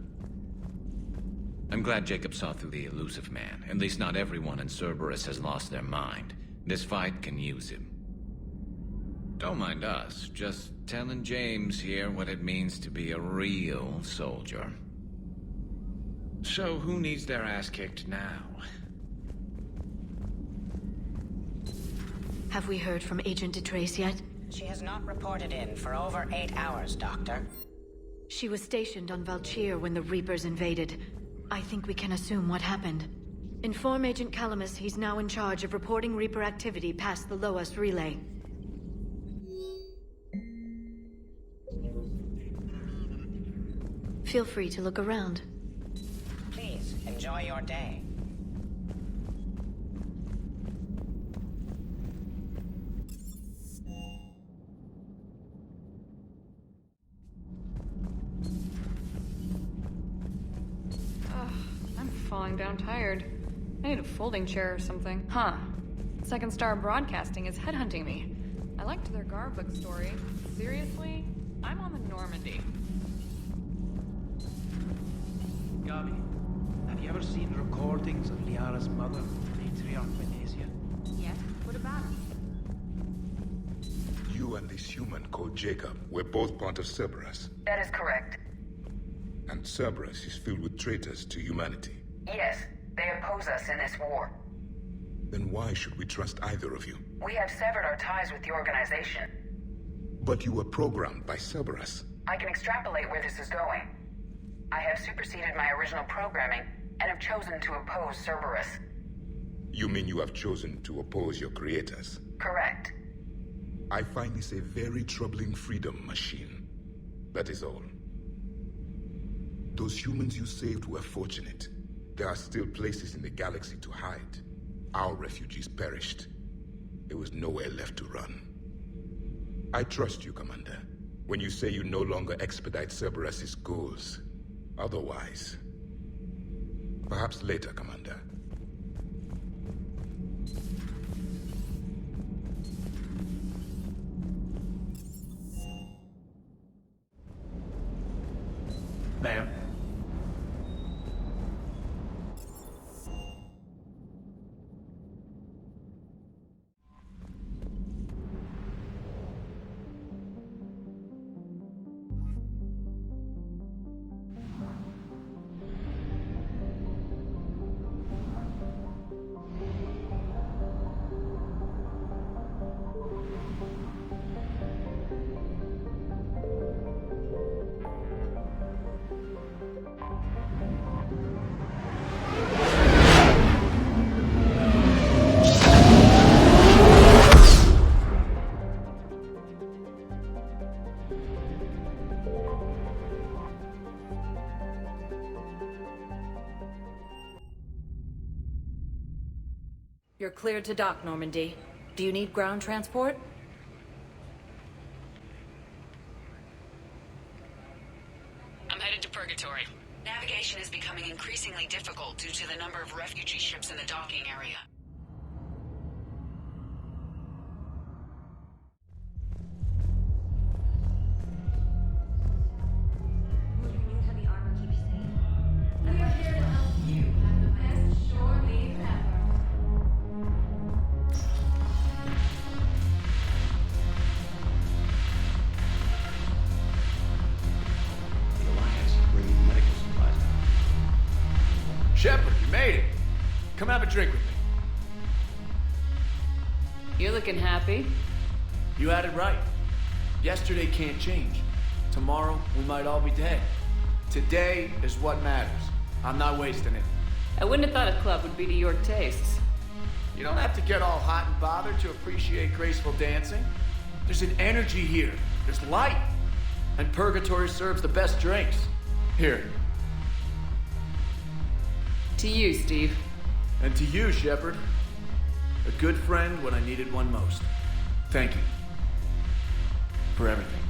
I'm glad Jacob saw through the elusive man. At least not everyone in Cerberus has lost their mind. This fight can use him. Don't mind us, just telling James here what it means to be a real soldier. So who needs their ass kicked now? Have we heard from Agent DeTrace yet? She has not reported in for over 8 hours, Doctor. She was stationed on Valchir when the Reapers invaded. I think we can assume what happened. Inform Agent Calamus he's now in charge of reporting Reaper activity past the Loas relay. Feel free to look around. Please, enjoy your day. Falling down tired. I need a folding chair or something. Huh. Second Star Broadcasting is headhunting me. I liked their Garbook story. Seriously? I'm on the Normandy. Gabi, have you ever seen recordings of Liara's mother, Matriarch Venesia? Yes. What about her? You and this human called Jacob were both part of Cerberus. That is correct. And Cerberus is filled with traitors to humanity. Yes, they oppose us in this war. Then why should we trust either of you? We have severed our ties with the organization. But you were programmed by Cerberus. I can extrapolate where this is going. I have superseded my original programming and have chosen to oppose Cerberus. You mean you have chosen to oppose your creators? Correct. I find this a very troubling freedom machine. That is all. Those humans you saved were fortunate. There are still places in the galaxy to hide. Our refugees perished. There was nowhere left to run. I trust you, Commander, when you say you no longer expedite Cerberus's goals. Otherwise... Perhaps later, Commander. Ma'am. You're cleared to dock, Normandy. Do you need ground transport? I'm headed to Purgatory. Navigation is becoming increasingly difficult due to the number of refugee ships in the docking area. Shepard, you made it. Come have a drink with me. You're looking happy. You had it right. Yesterday can't change. Tomorrow, we might all be dead. Today is what matters. I'm not wasting it. I wouldn't have thought a club would be to your tastes. You don't have to get all hot and bothered to appreciate graceful dancing. There's an energy here. There's light. And Purgatory serves the best drinks. Here. To you, Steve. And to you, Shepard. A good friend when I needed one most. Thank you. For everything.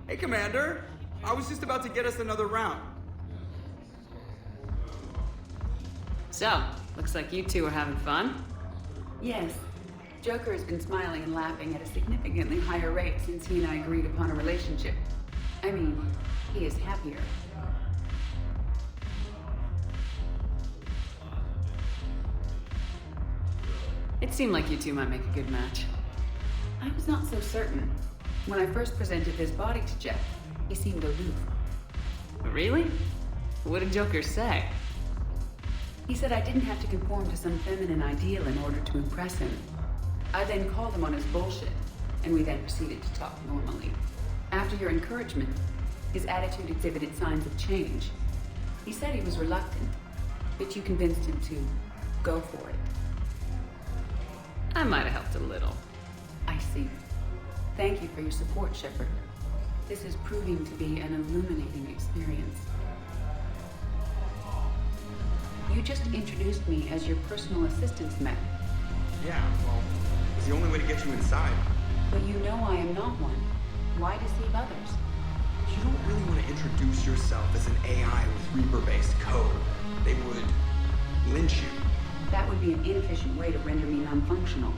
Hey, Commander. I was just about to get us another round. So, looks like you two are having fun. Yes. Joker has been smiling and laughing at a significantly higher rate since he and I agreed upon a relationship. I mean, he is happier. It seemed like you two might make a good match. I was not so certain. When I first presented his body to Jeff, he seemed aloof. Really? What did Joker say? He said I didn't have to conform to some feminine ideal in order to impress him. I then called him on his bullshit, and we then proceeded to talk normally. After your encouragement, his attitude exhibited signs of change. He said he was reluctant, but you convinced him to go for it. I might have helped a little. I see. Thank you for your support, Shepard. This is proving to be an illuminating experience. You just introduced me as your personal assistance, Matt. Yeah, well, it's the only way to get you inside. But you know I am not one. Why deceive others? You don't really want to introduce yourself as an AI with Reaper-based code. They would lynch you. That would be an inefficient way to render me non-functional.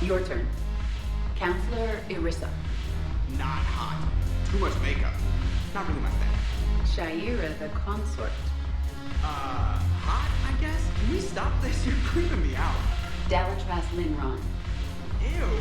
Your turn. Counselor Irissa. Not hot. Too much makeup. Not really my thing. Shaira the consort. Hot, I guess? Can we stop this? You're creeping me out. Dalatras Linron. Ew.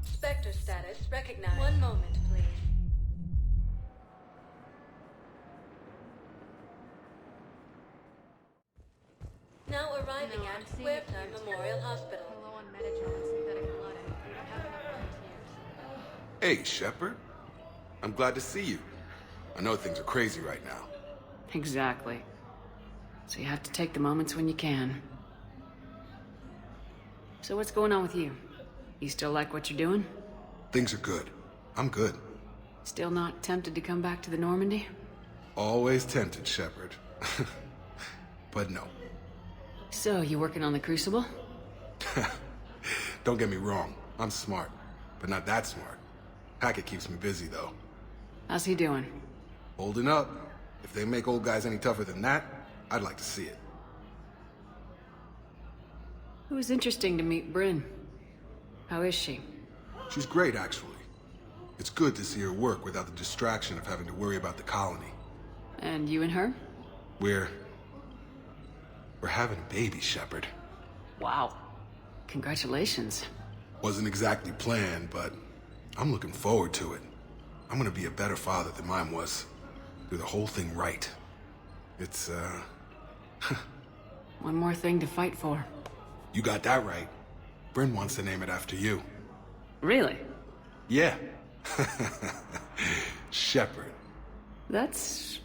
Spectre status recognized. One moment, please. Now arriving at Huerta Memorial Hospital. Low on Medi-Gel and synthetic blood, and we don't have enough volunteers. Hey, Shepard. I'm glad to see you. I know things are crazy right now. Exactly. So you have to take the moments when you can. So what's going on with you? You still like what you're doing? Things are good. I'm good. Still not tempted to come back to the Normandy? Always tempted, Shepard. But no. So, you working on the Crucible? Don't get me wrong. I'm smart. But not that smart. Hackett keeps me busy, though. How's he doing? Holding up. If they make old guys any tougher than that, I'd like to see it. It was interesting to meet Bryn. How is she? She's great, actually. It's good to see her work without the distraction of having to worry about the colony. And you and her? We're having a baby, Shepard. Wow. Congratulations. Wasn't exactly planned, but I'm looking forward to it. I'm gonna be a better father than mine was. Do the whole thing right. It's, One more thing to fight for. You got that right. Bryn wants to name it after you. Really? Yeah. Shepard. That's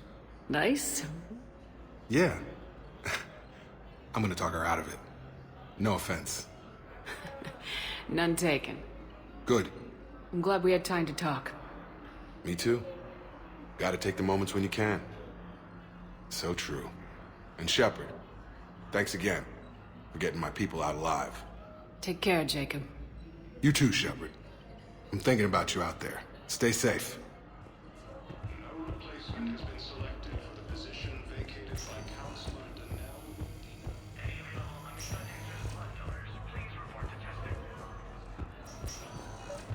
nice. Yeah. I'm gonna talk her out of it. No offense. None taken. Good. I'm glad we had time to talk. Me too. Gotta take the moments when you can. So true. And Shepard, thanks again for getting my people out alive. Take care, Jacob. You too, Shepard. I'm thinking about you out there. Stay safe. No replacement has been selected for the position vacated by Counselor Donnell.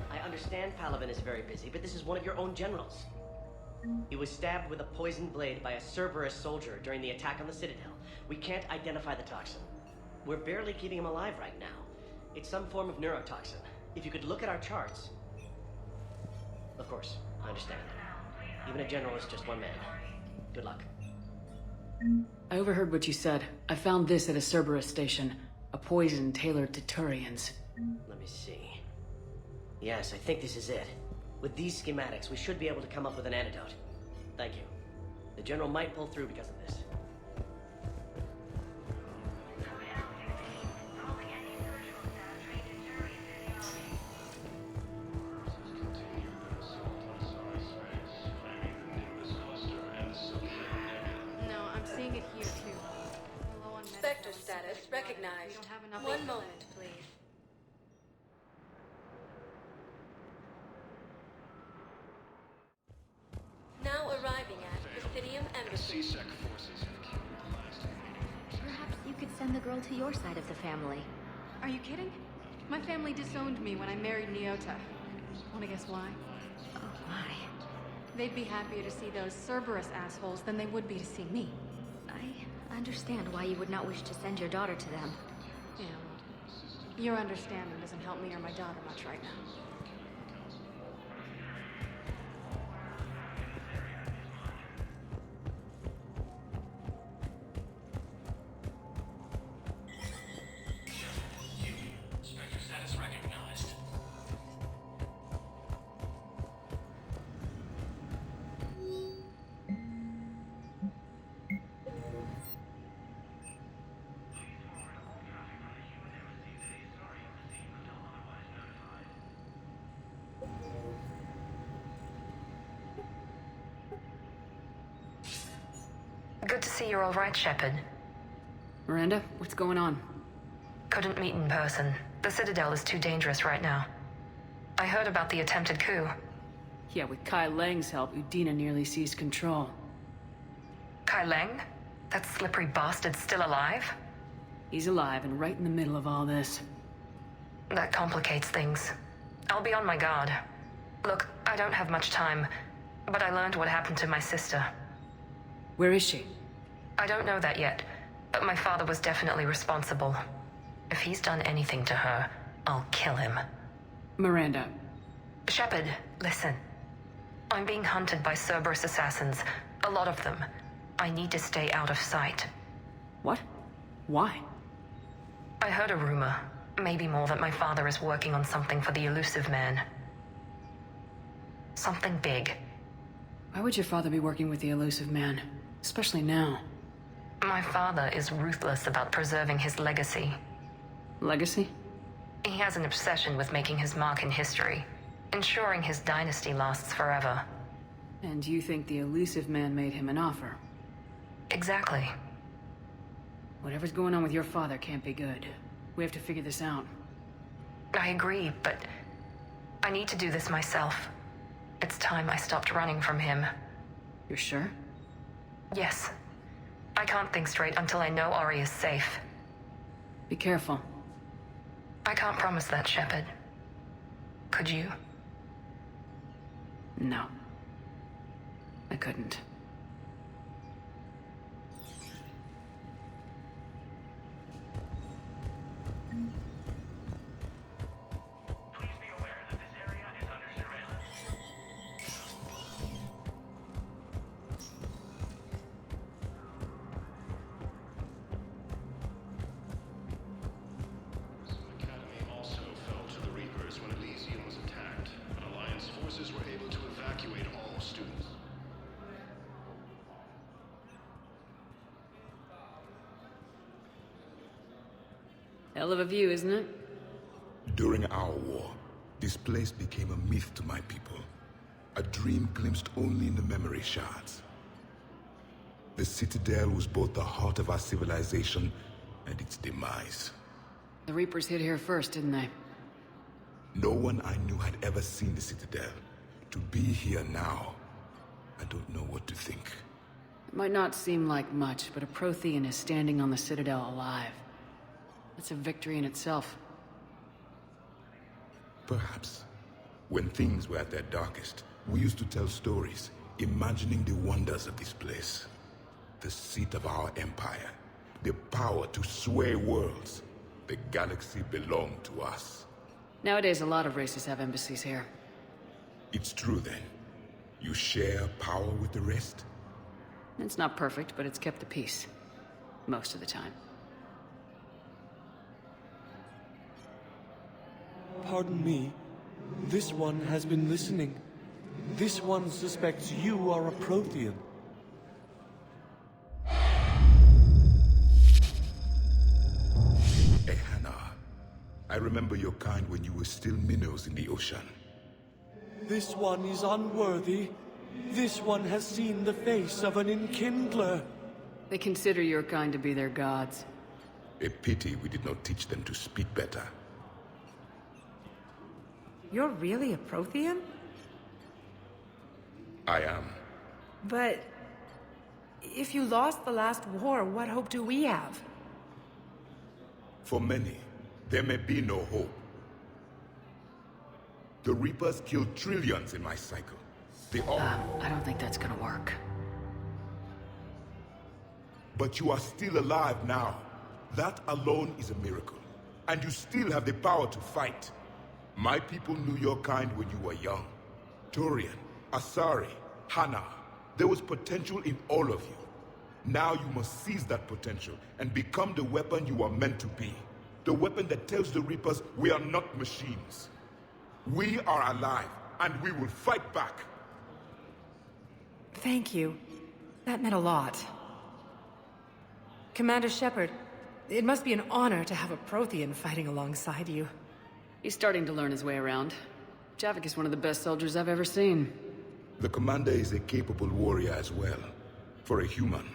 I understand Palaven is very busy, but this is one of your own generals. He was stabbed with a poisoned blade by a Cerberus soldier during the attack on the Citadel. We can't identify the toxin. We're barely keeping him alive right now. It's some form of neurotoxin. If you could look at our charts... Of course, I understand. Even a general is just one man. Good luck. I overheard what you said. I found this at a Cerberus station. A poison tailored to Turians. Let me see. Yes, I think this is it. With these schematics, we should be able to come up with an antidote. Thank you. The general might pull through because of this. No, I'm seeing it here too. We're low on Spectre Medi-Gel and status synthetic blood. recognized. We don't have enough. One moment, please. Now arriving at Presidium Embassy. CSEC forces have killed the last remaining. Perhaps you could send the girl to your side of the family. Are you kidding? My family disowned me when I married Nyota. Wanna guess why? Oh, why? They'd be happier to see those Cerberus assholes than they would be to see me. I understand why you would not wish to send your daughter to them. Yeah, well, your understanding doesn't help me or my daughter much right now. Spectre status recognized. Good to see you're all right, Shepard. Miranda, what's going on? Couldn't meet in person. The Citadel is too dangerous right now. I heard about the attempted coup. Yeah, with Kai Lang's help, Udina nearly seized control. Kai Lang? That slippery bastard's still alive? He's alive and right in the middle of all this. That complicates things. I'll be on my guard. Look, I don't have much time, but I learned what happened to my sister. Where is she? I don't know that yet, but my father was definitely responsible. If he's done anything to her, I'll kill him. Miranda. Shepard, listen. I'm being hunted by Cerberus assassins. A lot of them. I need to stay out of sight. What? Why? I heard a rumor, maybe more, that my father is working on something for the Elusive Man. Something big. Why would your father be working with the Elusive Man? Especially now. My father is ruthless about preserving his legacy. Legacy? He has an obsession with making his mark in history, ensuring his dynasty lasts forever. And you think the Elusive Man made him an offer? Exactly. Whatever's going on with your father can't be good. We have to figure this out. I agree, but I need to do this myself. It's time I stopped running from him. You're sure? Yes. I can't think straight until I know Ori is safe. Be careful. I can't promise that, Shepard. Could you? No. I couldn't. Hell of a view, isn't it? During our war, this place became a myth to my people. A dream glimpsed only in the memory shards. The Citadel was both the heart of our civilization and its demise. The Reapers hit here first, didn't they? No one I knew had ever seen the Citadel. To be here now, I don't know what to think. It might not seem like much, but a Prothean is standing on the Citadel alive. That's a victory in itself. Perhaps. When things were at their darkest, we used to tell stories, imagining the wonders of this place. The seat of our empire. The power to sway worlds. The galaxy belonged to us. Nowadays, a lot of races have embassies here. It's true, then. You share power with the rest? It's not perfect, but it's kept the peace. Most of the time. Pardon me. This one has been listening. This one suspects you are a Prothean. Ehana. I remember your kind when you were still minnows in the ocean. This one is unworthy. This one has seen the face of an Enkindler. They consider your kind to be their gods. A pity we did not teach them to speak better. You're really a Prothean? I am. But if you lost the last war, what hope do we have? For many, there may be no hope. The Reapers killed trillions in my cycle. They all... I don't think that's gonna work. But you are still alive now. That alone is a miracle. And you still have the power to fight. My people knew your kind when you were young. Turian, Asari, Hana. There was potential in all of you. Now you must seize that potential and become the weapon you are meant to be. The weapon that tells the Reapers we are not machines. We are alive, and we will fight back. Thank you. That meant a lot. Commander Shepard, it must be an honor to have a Prothean fighting alongside you. He's starting to learn his way around. Javik is one of the best soldiers I've ever seen. The commander is a capable warrior as well. For a human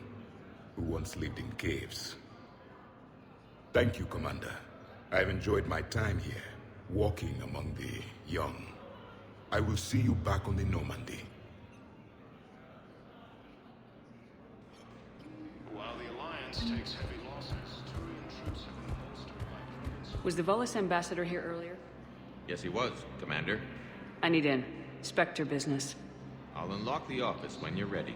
who once lived in caves. Thank you, Commander. I've enjoyed my time here, walking among the young. I will see you back on the Normandy. While the Alliance takes heavy losses, Turian troops have been bolstered by... Was the Volus ambassador here earlier? Yes, he was, Commander. I need in. Spectre business. I'll unlock the office when you're ready.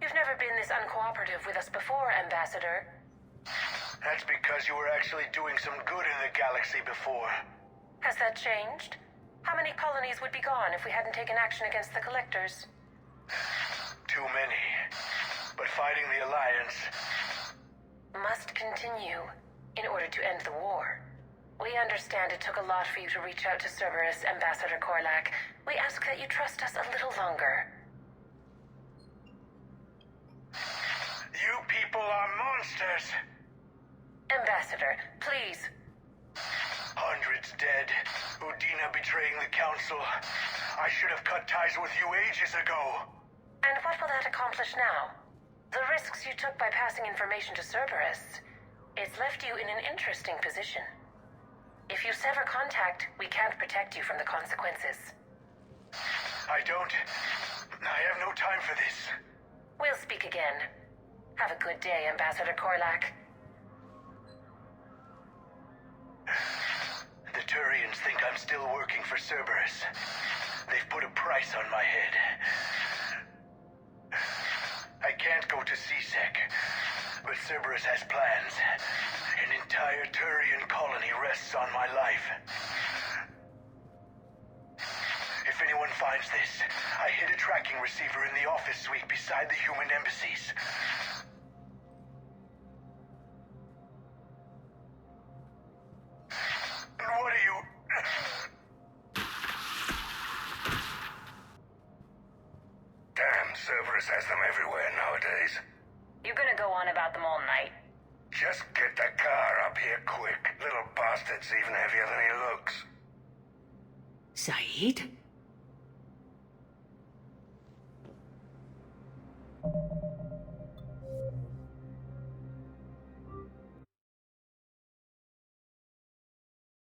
You've never been this uncooperative with us before, Ambassador. That's because you were actually doing some good in the galaxy before. Has that changed? How many colonies would be gone if we hadn't taken action against the Collectors? Too many. But fighting the Alliance... must continue in order to end the war. We understand it took a lot for you to reach out to Cerberus, Ambassador Korlak. We ask that you trust us a little longer. You people are monsters! Ambassador, please. Hundreds dead. Udina betraying the Council. I should have cut ties with you ages ago. And what will that accomplish now? The risks you took by passing information to Cerberus. It's left you in an interesting position. If you sever contact, we can't protect you from the consequences. I have no time for this. We'll speak again. Have a good day, Ambassador Korlak. The Turians think I'm still working for Cerberus. They've put a price on my head. I can't go to C-Sec, but Cerberus has plans. An entire Turian colony rests on my life. If anyone finds this, I hid a tracking receiver in the office suite beside the human embassies. What are you... Damn, Cerberus has them everywhere nowadays. You gonna go on about them all night? Just get the car up here quick. Little bastard's even heavier than he looks. Saeed?